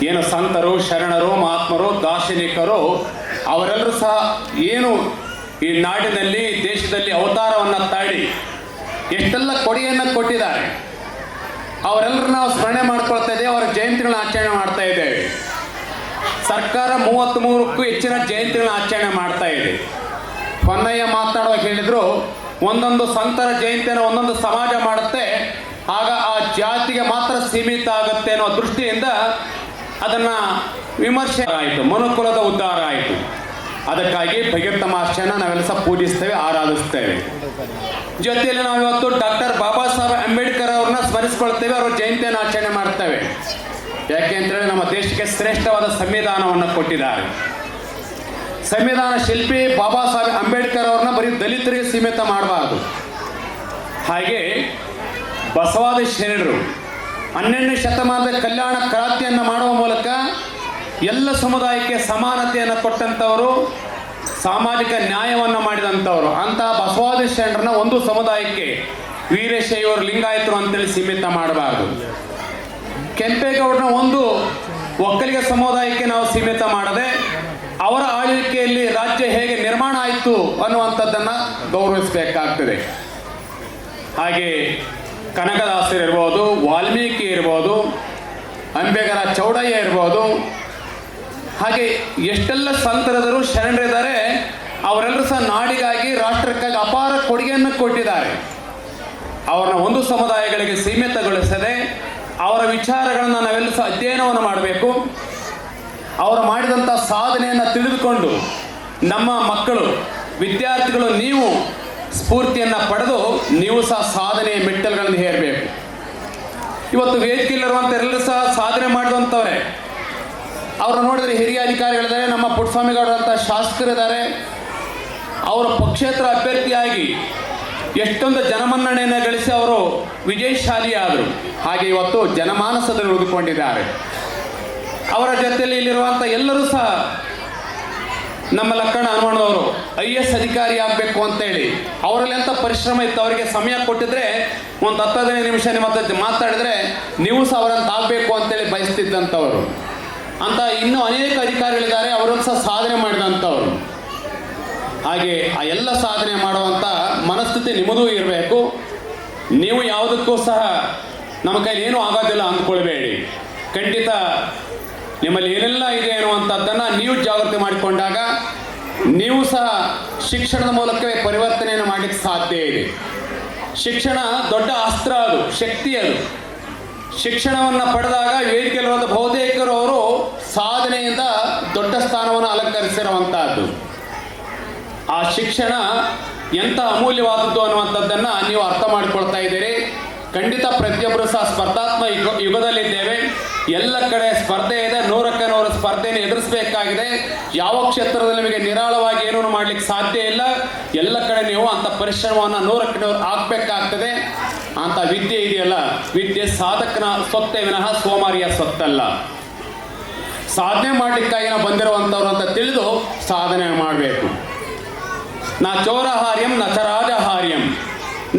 ಏನು ಸಂತರು, ಶರಣರು, ಮಹಾತ್ಮರು, ದಾರ್ಶನಿಕರು ಅವರೆಲ್ಲರೂ ಸಹ ಏನು ಈ ನಾಡಿನಲ್ಲಿ, ದೇಶದಲ್ಲಿ ಅವತಾರವನ್ನು ತಾಳಿ ಎಷ್ಟೆಲ್ಲ ಕೊಡುಗೆಯನ್ನು ಕೊಟ್ಟಿದ್ದಾರೆ. ಅವರೆಲ್ಲರೂ ನಾವು ಸ್ಮರಣೆ ಮಾಡ್ಕೊಳ್ತಾ ಇದ್ದೇವೆ. ಅವರ ಜಯಂತಿಗಳನ್ನ ಆಚರಣೆ ಮಾಡ್ತಾ ಇದ್ದೇವೆ. ಸರ್ಕಾರ 33ಕ್ಕೂ ಹೆಚ್ಚಿನ ಜಯಂತಿಗಳನ್ನ ಆಚರಣೆ ಮಾಡ್ತಾ ಇದೆ. ಹೊನ್ನಯ್ಯ ಮಾತನಾಡುವಾಗ ಹೇಳಿದ್ರು, ಒಂದೊಂದು ಸಂತರ ಜಯಂತಿಯನ್ನು ಒಂದೊಂದು ಸಮಾಜ ಮಾಡುತ್ತೆ, ಆಗ ಆ ಜಾತಿಗೆ ಮಾತ್ರ ಸೀಮಿತ ಆಗುತ್ತೆ ಅನ್ನೋ ದೃಷ್ಟಿಯಿಂದ ಅದನ್ನು ವಿಮರ್ಶೆ ಆಯಿತು, ಮನುಕುಲದ ಉದ್ಧಾರ ಆಯಿತು. ಅದಕ್ಕಾಗಿ ಭಗೀರಥ ಮಹರ್ಷಿಯನ್ನು ನಾವೆಲ್ಲ ಸಹ ಪೂಜಿಸ್ತೇವೆ, ಆರಾಧಿಸ್ತೇವೆ. ಜೊತೆಯಲ್ಲಿ ನಾವು ಇವತ್ತು ಡಾಕ್ಟರ್ ಬಾಬಾ ಸಾಹೇಬ್ ಅಂಬೇಡ್ಕರ್ ಅವ್ರನ್ನ ಸ್ಮರಿಸ್ಕೊಳ್ತೇವೆ, ಅವರ ಜಯಂತಿಯನ್ನು ಆಚರಣೆ ಮಾಡ್ತೇವೆ. ಯಾಕೆ ಅಂತೇಳಿ ನಮ್ಮ ದೇಶಕ್ಕೆ ಶ್ರೇಷ್ಠವಾದ ಸಂವಿಧಾನವನ್ನು ಕೊಟ್ಟಿದ್ದಾರೆ. ಸಂವಿಧಾನ ಶಿಲ್ಪಿ ಬಾಬಾ ಸಾಹೇಬ್ ಅಂಬೇಡ್ಕರ್ ಅವ್ರನ್ನ ಬರೀ ದಲಿತರಿಗೆ ಸೀಮಿತ ಮಾಡಬಾರ್ದು. ಹಾಗೆ ಬಸವಾದಿ ಶರಣರು 12ನೇ ಶತಮಾನದ ಕಲ್ಯಾಣ ಕ್ರಾಂತಿಯನ್ನು ಮಾಡುವ ಮೂಲಕ ಎಲ್ಲ ಸಮುದಾಯಕ್ಕೆ ಸಮಾನತೆಯನ್ನು ಕೊಟ್ಟಂಥವರು, ಸಾಮಾಜಿಕ ನ್ಯಾಯವನ್ನು ಮಾಡಿದಂಥವರು. ಅಂತಹ ಬಸವಾದಿ ಶರಣರನ್ನ ಒಂದು ಸಮುದಾಯಕ್ಕೆ, ವೀರಶೈವರು, ಲಿಂಗಾಯತರು ಅಂತೇಳಿ ಸೀಮಿತ ಮಾಡಬಾರ್ದು. ಕೆಂಪೇಗೌಡರನ್ನ ಒಂದು ಒಕ್ಕಲಿಗ ಸಮುದಾಯಕ್ಕೆ ನಾವು ಸೀಮಿತ ಮಾಡದೆ ಅವರ ಆಳ್ವಿಕೆಯಲ್ಲಿ ರಾಜ್ಯ ಹೇಗೆ ನಿರ್ಮಾಣ ಆಯಿತು ಅನ್ನುವಂಥದ್ದನ್ನು ಗೌರವಿಸಬೇಕಾಗ್ತದೆ. ಹಾಗೆ ಕನಕದಾಸರು ಇರ್ಬೋದು, ವಾಲ್ಮೀಕಿ ಇರ್ಬೋದು, ಅಂಬೇಗರ ಚೌಡಯ್ಯ ಇರ್ಬೋದು, ಹಾಗೆ ಎಷ್ಟೆಲ್ಲ ಸಂತರದರು, ಶರಣರಿದ್ದಾರೆ. ಅವರೆಲ್ಲರೂ ಸಹ ನಾಡಿಗಾಗಿ, ರಾಷ್ಟ್ರಕ್ಕಾಗಿ ಅಪಾರ ಕೊಡುಗೆಯನ್ನು ಕೊಟ್ಟಿದ್ದಾರೆ. ಅವರನ್ನ ಒಂದು ಸಮುದಾಯಗಳಿಗೆ ಸೀಮಿತಗೊಳಿಸದೆ ಅವರ ವಿಚಾರಗಳನ್ನು ನಾವೆಲ್ಲ ಸಹ ಅಧ್ಯಯನವನ್ನು ಮಾಡಬೇಕು. ಅವರು ಮಾಡಿದಂಥ ಸಾಧನೆಯನ್ನು ತಿಳಿದುಕೊಂಡು ನಮ್ಮ ಮಕ್ಕಳು, ವಿದ್ಯಾರ್ಥಿಗಳು ನೀವು ಸ್ಫೂರ್ತಿಯನ್ನು ಪಡೆದು ನೀವು ಸಹ ಸಾಧನೆಯ ಮೆಟ್ಟಲುಗಳನ್ನು ಹೇರಬೇಕು. ಇವತ್ತು ವೇದಿಕೆಯಲ್ಲಿರುವಂಥ ಎಲ್ಲರೂ ಸಹ ಸಾಧನೆ ಮಾಡಿದಂಥವ್ರೆ. ಅವರು ನೋಡಿದರೆ ಹಿರಿಯ ಅಧಿಕಾರಿಗಳಿದ್ದಾರೆ, ನಮ್ಮ ಪುಟ್ಟಸ್ವಾಮಿಗೌಡರಂಥ ಶಾಸಕರಿದ್ದಾರೆ. ಅವರು ಪಕ್ಷೇತರ ಅಭ್ಯರ್ಥಿಯಾಗಿ ಎಷ್ಟೊಂದು ಜನಮನ್ನಣೆಯನ್ನು ಗಳಿಸಿ ಅವರು ವಿಜಯಶಾಲಿಯಾದರು. ಹಾಗೆ ಇವತ್ತು ಜನಮಾನಸದಲ್ಲಿ ಉಳಿದುಕೊಂಡಿದ್ದಾರೆ. ಅವರ ಜೊತೆಯಲ್ಲಿ ಇಲ್ಲಿರುವಂಥ ಎಲ್ಲರೂ ಸಹ ನಮ್ಮ ಲಕ್ಕಣ ಹನುಮಣ್ಣವರು IAS ಅಧಿಕಾರಿ ಆಗಬೇಕು ಅಂತೇಳಿ ಅವರಲ್ಲಿ ಎಂಥ ಪರಿಶ್ರಮ ಇತ್ತು. ಅವರಿಗೆ ಸಮಯ ಕೊಟ್ಟಿದ್ರೆ ಒಂದು 10-15 ನಿಮಿಷ ನಿಮ್ಮ ಹತ್ರ ಮಾತಾಡಿದರೆ ನೀವು ಸಹ ಅವರಂತ ಆಗಬೇಕು ಅಂತೇಳಿ ಬಯಸ್ತಿದ್ದಂಥವರು. ಅಂತ ಇನ್ನೂ ಅನೇಕ ಅಧಿಕಾರಿಗಳಿದ್ದಾರೆ, ಅವರನ್ನು ಸಹ ಸಾಧನೆ ಮಾಡಿದಂಥವ್ರು. ಹಾಗೆ ಆ ಎಲ್ಲ ಸಾಧನೆ ಮಾಡುವಂಥ ಮನಸ್ಥಿತಿ ನಿಮ್ಮದೂ ಇರಬೇಕು. ನೀವು ಯಾವುದಕ್ಕೂ ಸಹ ನಮ್ಮ ಕೈಲಿ ಏನೂ ಆಗೋದಿಲ್ಲ ಅಂದ್ಕೊಳ್ಬೇಡಿ. ಖಂಡಿತ ನಿಮ್ಮಲ್ಲಿ ಏನೆಲ್ಲ ಇದೆ ಅನ್ನುವಂಥದ್ದನ್ನು ನೀವು ಜಾಗೃತಿ ಮಾಡಿಕೊಂಡಾಗ ನೀವು ಸಹ ಶಿಕ್ಷಣದ ಮೂಲಕವೇ ಪರಿವರ್ತನೆಯನ್ನು ಮಾಡಲಿಕ್ಕೆ ಸಾಧ್ಯ ಇದೆ. ಶಿಕ್ಷಣ ದೊಡ್ಡ ಅಸ್ತ್ರ, ಅದು ಶಕ್ತಿ. ಅದು ಶಿಕ್ಷಣವನ್ನು ಪಡೆದಾಗ ವೇದಿಕೆಯಲ್ಲಿರುವಂಥ ಬಹುತೇಕರು ಅವರು ಸಾಧನೆಯಿಂದ ದೊಡ್ಡ ಸ್ಥಾನವನ್ನು ಅಲಂಕರಿಸಿರುವಂತಹದ್ದು. ಆ ಶಿಕ್ಷಣ ಎಂಥ ಅಮೂಲ್ಯವಾದದ್ದು ಅನ್ನುವಂಥದ್ದನ್ನು ನೀವು ಅರ್ಥ ಮಾಡಿಕೊಳ್ತಾ ಇದ್ದೀರಿ. ಖಂಡಿತ ಪ್ರತಿಯೊಬ್ಬರು ಸಹ ಸ್ಪರ್ಧಾತ್ಮಕ ಯುಗದಲ್ಲಿದ್ದೇವೆ. ಎಲ್ಲ ಕಡೆ ಸ್ಪರ್ಧೆ ಇದೆ, 100ಕ್ಕೆ 100 ಸ್ಪರ್ಧೆಯನ್ನು ಎದುರಿಸಬೇಕಾಗಿದೆ. ಯಾವ ಕ್ಷೇತ್ರದಲ್ಲಿ ನಿಮಗೆ ನಿರಾಳವಾಗಿ ಏನೂ ಮಾಡ್ಲಿಕ್ಕೆ ಸಾಧ್ಯ ಇಲ್ಲ. ಎಲ್ಲ ಕಡೆ ನೀವು ಅಂಥ ಪರಿಶ್ರಮವನ್ನು 100ಕ್ಕೆ 100 ಹಾಕಬೇಕಾಗ್ತದೆ. ಅಂತ ವಿದ್ಯೆ ಇದೆಯಲ್ಲ, ವಿದ್ಯೆ ಸಾಧಕನ ಸೊತ್ತೆ ವಿನಃ ಸೋಮಾರಿಯ ಸೊತ್ತಲ್ಲ. ಸಾಧನೆ ಮಾಡಲಿಕ್ಕಾಗಿ ನಾವು ಬಂದಿರುವಂಥವ್ರು ಅಂತ ತಿಳಿದು ಸಾಧನೆ ಮಾಡಬೇಕು. ನ ಚೋರಹಾರ್ಯಂ ನ ಚ ರಾಜಹಾರ್ಯಂ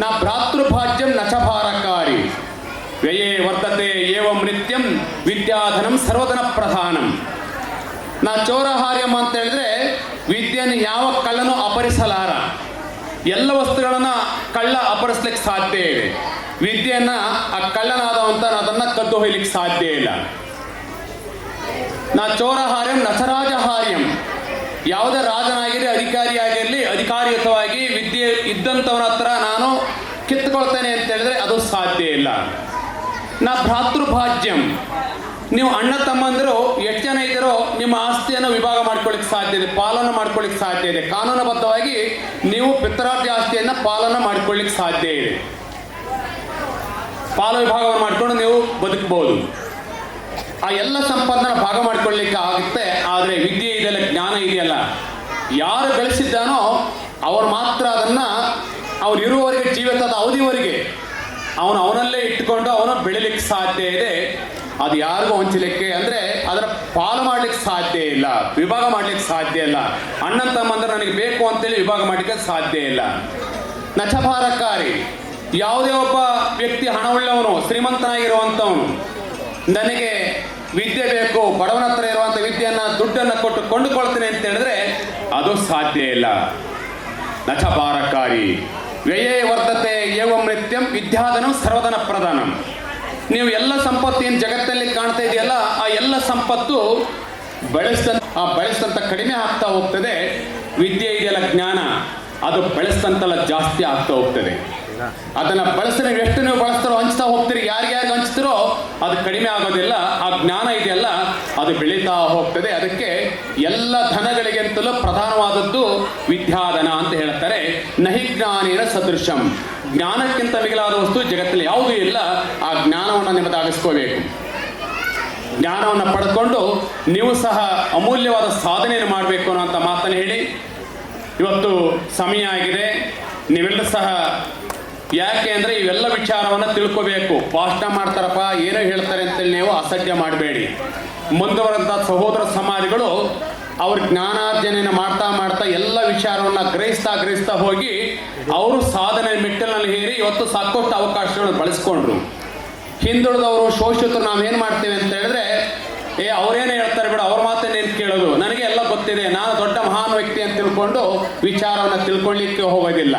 ನ ಭ್ರಾತೃಭಾಜ್ಯಂ ನ ಚ ಭಾರಕಾರಿ ವ್ಯಯೇ ವರ್ತತೆ ಏವಂ ನಿತ್ಯಂ ವಿದ್ಯಾಧನಂ ಸರ್ವಧನ ಪ್ರಧಾನಂ. ನಾ ಚೋರಹಾರ್ಯಂ ಅಂತ ಹೇಳಿದ್ರೆ ವಿದ್ಯೆಯನ್ನು ಯಾವ ಕಳ್ಳನೂ ಅಪಹರಿಸಲಾರ. ಎಲ್ಲ ವಸ್ತುಗಳನ್ನು ಕಳ್ಳ ಅಪಹರಿಸ್ಲಿಕ್ಕೆ ಸಾಧ್ಯ ಇದೆ. ವಿದ್ಯೆಯನ್ನು ಆ ಕಳ್ಳನಾದವಂತ ಅದನ್ನು ಕದ್ದು ಹೊಯ್ಲಿಕ್ಕೆ ಸಾಧ್ಯ ಇಲ್ಲ. ನಾ ಚೋರಹಾರ್ಯಂ ನ ಚ ರಾಜಹಾರ್ಯಂ. ಯಾವುದೇ ರಾಜನಾಗಿರಲಿ ಅಧಿಕಾರಿಯಾಗಿರಲಿ ಅಧಿಕಾರಿಯುತವಾಗಿ ವಿದ್ಯೆ ಇದ್ದಂಥವರ ಹತ್ರ ನಾನು ಕಿತ್ಕೊಳ್ತೇನೆ ಅಂತ ಹೇಳಿದ್ರೆ ಅದು ಸಾಧ್ಯ ಇಲ್ಲ. ನಾ ಭ್ರಾತೃಭಾಜ್ಯಂ. ನೀವು ಅಣ್ಣ ತಮ್ಮಂದಿರು ಎಷ್ಟು ಜನ ಇದ್ದೀರೋ ನಿಮ್ಮ ಆಸ್ತಿಯನ್ನು ವಿಭಾಗ ಮಾಡ್ಕೊಳ್ಳಿಕ್ಕೆ ಸಾಧ್ಯ ಇದೆ, ಪಾಲನೆ ಮಾಡ್ಕೊಳ್ಳಿಕ್ಕೆ ಸಾಧ್ಯ ಇದೆ. ಕಾನೂನುಬದ್ಧವಾಗಿ ನೀವು ಪಿತ್ರಾರ್ಜಿ ಆಸ್ತಿಯನ್ನು ಪಾಲನೆ ಮಾಡ್ಕೊಳ್ಳಿಕ್ಕೆ ಸಾಧ್ಯ ಇದೆ. ಪಾಲು ವಿಭಾಗವನ್ನು ಮಾಡಿಕೊಂಡು ನೀವು ಬದುಕಬಹುದು. ಆ ಎಲ್ಲ ಸಂಪತ್ತನ್ನ ಭಾಗ ಮಾಡ್ಕೊಳ್ಳಿಕ್ಕೆ ಆಗುತ್ತೆ. ಆದರೆ ವಿದ್ಯೆ ಇದೆಯಲ್ಲ, ಜ್ಞಾನ ಇದೆಯಲ್ಲ, ಯಾರು ಗಳಿಸಿದ್ದಾನೋ ಅವ್ರು ಮಾತ್ರ ಅದನ್ನು ಅವ್ರು ಇರುವವರೆಗೆ, ಜೀವಿತದ ಅವಧಿವರೆಗೆ ಅವನಲ್ಲೇ ಇಟ್ಟುಕೊಂಡು ಅವನು ಬೆಳಿಲಿಕ್ಕೆ ಸಾಧ್ಯ ಇದೆ. ಅದು ಯಾರಿಗೂ ಹಂಚಲಿಕ್ಕೆ ಅಂದರೆ ಅದರ ಪಾಲು ಮಾಡ್ಲಿಕ್ಕೆ ಸಾಧ್ಯ ಇಲ್ಲ, ವಿಭಾಗ ಮಾಡ್ಲಿಕ್ಕೆ ಸಾಧ್ಯ ಇಲ್ಲ. ಅಣ್ಣನ ತಮ್ಮಂದ್ರೆ ನನಗೆ ಬೇಕು ಅಂತೇಳಿ ವಿಭಾಗ ಮಾಡಲಿಕ್ಕೆ ಸಾಧ್ಯ ಇಲ್ಲ. ನಚಭಾರಕಾರಿ. ಯಾವುದೇ ಒಬ್ಬ ವ್ಯಕ್ತಿ ಹಣವುಳ್ಳವನು, ಶ್ರೀಮಂತನಾಗಿರುವಂಥವನು, ನನಗೆ ವಿದ್ಯೆ ಬೇಕು, ಬಡವನ ಹತ್ರ ಇರುವಂಥ ವಿದ್ಯೆಯನ್ನು ದುಡ್ಡನ್ನು ಕೊಟ್ಟು ಕೊಂಡುಕೊಳ್ತೇನೆ ಅಂತ ಹೇಳಿದ್ರೆ ಅದು ಸಾಧ್ಯ ಇಲ್ಲ. ನಚಭಾರಕಾರಿ ವ್ಯಯೇ ವರ್ತತೆ ಏವಂ ನಿತ್ಯಂ ವಿದ್ಯಾಧನಂ ಸರ್ವಧನ ಪ್ರಧಾನಂ. ನೀವು ಸಂಪತ್ತು ಏನು ಜಗತ್ತಲ್ಲಿ ಕಾಣ್ತಾ ಇದೆಯಲ್ಲ, ಆ ಎಲ್ಲ ಸಂಪತ್ತು ಬೆಳೆಸ್ತಂತ ಕಡಿಮೆ ಆಗ್ತಾ ಹೋಗ್ತದೆ. ವಿದ್ಯೆ ಇದೆಯಲ್ಲ, ಜ್ಞಾನ, ಅದು ಬೆಳೆಸ್ತಂತೆಲ್ಲ ಜಾಸ್ತಿ ಆಗ್ತಾ ಹೋಗ್ತದೆ. ಅದನ್ನು ಬಳಸಿದ್ರೆ ಎಷ್ಟು ನೀವು ಬಳಸ್ತಾರೋ ಹಂಚ್ತಾ ಹೋಗ್ತೀರಿ. ಯಾರ್ಯಾರು ಹಂಚ್ತಿರೋ ಅದು ಕಡಿಮೆ ಆಗೋದಿಲ್ಲ. ಆ ಜ್ಞಾನ ಇದೆಯಲ್ಲ ಅದು ಬೆಳೀತಾ ಹೋಗ್ತದೆ. ಅದಕ್ಕೆ ಎಲ್ಲ ಧನಗಳಿಗಿಂತಲೂ ಪ್ರಧಾನವಾದದ್ದು ವಿದ್ಯಾಧನ ಅಂತ ಹೇಳ್ತಾರೆ. ನಹಿ ಜ್ಞಾನೇನ ಸದೃಶಂ. ಜ್ಞಾನಕ್ಕಿಂತ ಮಿಗಿಲಾದ ವಸ್ತು ಜಗತ್ತಲ್ಲಿ ಯಾವುದೂ ಇಲ್ಲ. ಆ ಜ್ಞಾನವನ್ನು ನಿಮ್ಮದಾಗಿಸ್ಕೋಬೇಕು. ಜ್ಞಾನವನ್ನು ಪಡೆದುಕೊಂಡು ನೀವು ಸಹ ಅಮೂಲ್ಯವಾದ ಸಾಧನೆಯನ್ನು ಮಾಡಬೇಕು ಅನ್ನೋಂಥ ಮಾತನ್ನು ಹೇಳಿ ಇವತ್ತು ಸಮಯ ಆಗಿದೆ. ನೀವೆಲ್ಲರೂ ಸಹ ಯಾಕೆ ಅಂದರೆ ಇವೆಲ್ಲ ವಿಚಾರವನ್ನು ತಿಳ್ಕೋಬೇಕು. ಭಾಷಣ ಮಾಡ್ತಾರಪ್ಪ, ಏನೋ ಹೇಳ್ತಾರೆ ಅಂತೇಳಿ ನೀವು ಅಸಡ್ಡೆ ಮಾಡಬೇಡಿ. ಮುಂದುವರೆದಂಥ ಸಹೋದರ ಸಮಾಜಗಳು ಅವ್ರ ಜ್ಞಾನಾರ್ಜನೆಯನ್ನು ಮಾಡ್ತಾ ಎಲ್ಲ ವಿಚಾರವನ್ನು ಗ್ರಹಿಸ್ತಾ ಹೋಗಿ ಅವರು ಸಾಧನೆ ಮೆಟ್ಟಲಿನಲ್ಲಿ ಹೇರಿ ಇವತ್ತು ಸಾಕಷ್ಟು ಅವಕಾಶಗಳನ್ನು ಬಳಸ್ಕೊಂಡ್ರು. ಹಿಂದುಳಿದವರು, ಶೋಷಿತರು ನಾವೇನು ಮಾಡ್ತೇವೆ ಅಂತ ಹೇಳಿದ್ರೆ, ಅವ್ರೇನು ಹೇಳ್ತಾರೆ ಬಿಡು, ಅವ್ರ ಮಾತನ್ನೇನು ಕೇಳೋದು, ನನಗೆ ಎಲ್ಲ ಗೊತ್ತಿದೆ, ನಾನು ದೊಡ್ಡ ಮಹಾನ್ ವ್ಯಕ್ತಿ ಅಂತ ತಿಳ್ಕೊಂಡು ವಿಚಾರವನ್ನು ತಿಳ್ಕೊಳ್ಳಿಕ್ಕೆ ಹೋಗೋದಿಲ್ಲ.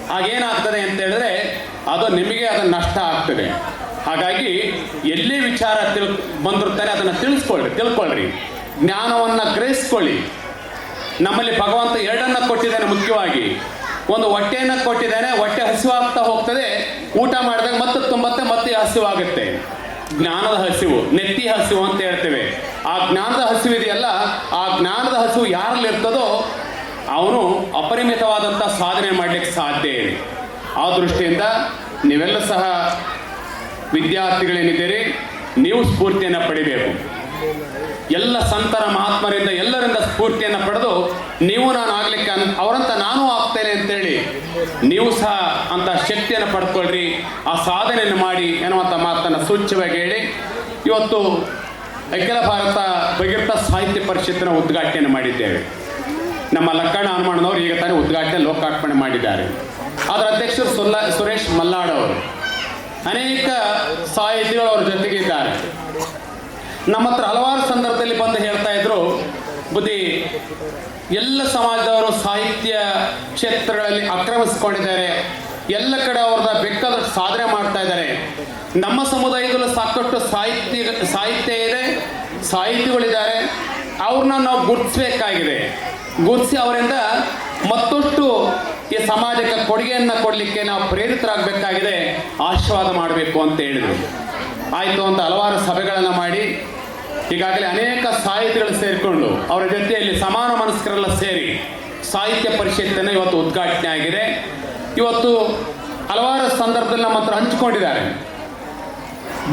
ಹಾಗೇನಾಗ್ತದೆ ಅಂತ ಹೇಳಿದ್ರೆ ಅದು ನಿಮಗೆ ಅದನ್ನು ನಷ್ಟ ಆಗ್ತದೆ. ಹಾಗಾಗಿ ಎಲ್ಲಿ ವಿಚಾರ ಬಂದಿರ್ತಾರೆ ಅದನ್ನು ತಿಳ್ಕೊಳ್ರಿ, ಜ್ಞಾನವನ್ನು ಗ್ರಹಿಸ್ಕೊಳ್ಳಿ. ನಮ್ಮಲ್ಲಿ ಭಗವಂತ ಎರಡನ್ನು ಕೊಟ್ಟಿದ್ದಾನೆ. ಮುಖ್ಯವಾಗಿ ಒಂದು ಹೊಟ್ಟೆಯನ್ನು ಕೊಟ್ಟಿದ್ದಾನೆ. ಹೊಟ್ಟೆ ಹಸಿವಾಗ್ತಾ ಹೋಗ್ತದೆ, ಊಟ ಮಾಡಿದಾಗ ಮತ್ತೆ ಹಸಿವಾಗುತ್ತೆ. ಜ್ಞಾನದ ಹಸಿವು, ನೆತ್ತಿ ಹಸಿವು ಅಂತ ಹೇಳ್ತೇವೆ. ಆ ಜ್ಞಾನದ ಹಸಿವು ಇದೆಯಲ್ಲ, ಆ ಜ್ಞಾನದ ಹಸಿವು ಯಾರಲ್ಲಿ ಇರ್ತದೋ ಅವನು ಅಪರಿಮಿತವಾದಂಥ ಸಾಧನೆ ಮಾಡಲಿಕ್ಕೆ ಸಾಧ್ಯ ಇದೆ. ಆ ದೃಷ್ಟಿಯಿಂದ ನೀವೆಲ್ಲ ಸಹ ವಿದ್ಯಾರ್ಥಿಗಳೇನಿದ್ದೀರಿ, ನೀವು ಸ್ಫೂರ್ತಿಯನ್ನು ಪಡಿಬೇಕು. ಎಲ್ಲ ಸಂತರ ಮಹಾತ್ಮರಿಂದ ಎಲ್ಲರಿಂದ ಸ್ಫೂರ್ತಿಯನ್ನು ಪಡೆದು ನೀವು ನಾನು ಆಗಲಿಕ್ಕೆ ಅವರಂತ ನಾನು ಆಗ್ತೇನೆ ಅಂತೇಳಿ ನೀವು ಸಹ ಅಂತ ಶಕ್ತಿಯನ್ನು ಪಡ್ಕೊಳ್ರಿ, ಆ ಸಾಧನೆಯನ್ನು ಮಾಡಿ ಎನ್ನುವಂಥ ಮಾತನ್ನು ಸೂಚ್ಯವಾಗಿ ಹೇಳಿ ಇವತ್ತು ಅಖಿಲ ಭಾರತ ಭಗೀರಥ ಸಾಹಿತ್ಯ ಪರಿಷತ್ತಿನ ಉದ್ಘಾಟನೆ ಮಾಡಿದ್ದೇವೆ. ನಮ್ಮ ಲಕ್ಕಣ್ಣ ಹನುಮಣ್ಣನವರು ಈಗ ತಾನೇ ಉದ್ಘಾಟನೆ ಲೋಕಾರ್ಪಣೆ ಮಾಡಿದ್ದಾರೆ. ಅದರ ಅಧ್ಯಕ್ಷರು ಸುರೇಶ್ ಮಲ್ನಾಡ್ ಅವರು. ಅನೇಕ ಸಾಹಿತಿಗಳು ಅವ್ರ ಜೊತೆಗಿದ್ದಾರೆ. ನಮ್ಮ ಹತ್ರ ಹಲವಾರು ಸಂದರ್ಭದಲ್ಲಿ ಬಂದು ಹೇಳ್ತಾ ಇದ್ರು, ಬುದ್ಧಿ ಎಲ್ಲ ಸಮಾಜದವರು ಸಾಹಿತ್ಯ ಕ್ಷೇತ್ರಗಳಲ್ಲಿ ಆಕ್ರಮಿಸಿಕೊಂಡಿದ್ದಾರೆ, ಎಲ್ಲ ಕಡೆ ಅವ್ರದ ಬೇಕಾದಷ್ಟು ಸಾಧನೆ ಮಾಡ್ತಾ ಇದ್ದಾರೆ. ನಮ್ಮ ಸಮುದಾಯದಲ್ಲೂ ಸಾಕಷ್ಟು ಸಾಹಿತ್ಯ ಇದೆ, ಸಾಹಿತಿಗಳಿದ್ದಾರೆ, ಅವ್ರನ್ನ ನಾವು ಗುರುತಿಸಬೇಕಾಗಿದೆ. ಗುರುತಿಸಿ ಅವರಿಂದ ಮತ್ತಷ್ಟು ಈ ಸಮಾಜಕ್ಕೆ ಕೊಡುಗೆಯನ್ನು ಕೊಡಲಿಕ್ಕೆ ನಾವು ಪ್ರೇರಿತರಾಗಬೇಕಾಗಿದೆ, ಆಶೀರ್ವಾದ ಮಾಡಬೇಕು ಅಂತ ಹೇಳಿದರು. ಆಯಿತು ಅಂತ ಹಲವಾರು ಸಭೆಗಳನ್ನು ಮಾಡಿ ಈಗಾಗಲೇ ಅನೇಕ ಸಾಹಿತಿಗಳು ಸೇರಿಕೊಂಡು ಅವರ ಜೊತೆಯಲ್ಲಿ ಸಮಾನ ಮನಸ್ಕರೆಲ್ಲ ಸೇರಿ ಸಾಹಿತ್ಯ ಪರಿಷತ್ತನ್ನು ಇವತ್ತು ಉದ್ಘಾಟನೆ ಆಗಿದೆ. ಇವತ್ತು ಹಲವಾರು ಸಂದರ್ಭದಲ್ಲಿ ನಮ್ಮ ಹತ್ರ ಹಂಚಿಕೊಂಡಿದ್ದಾರೆ.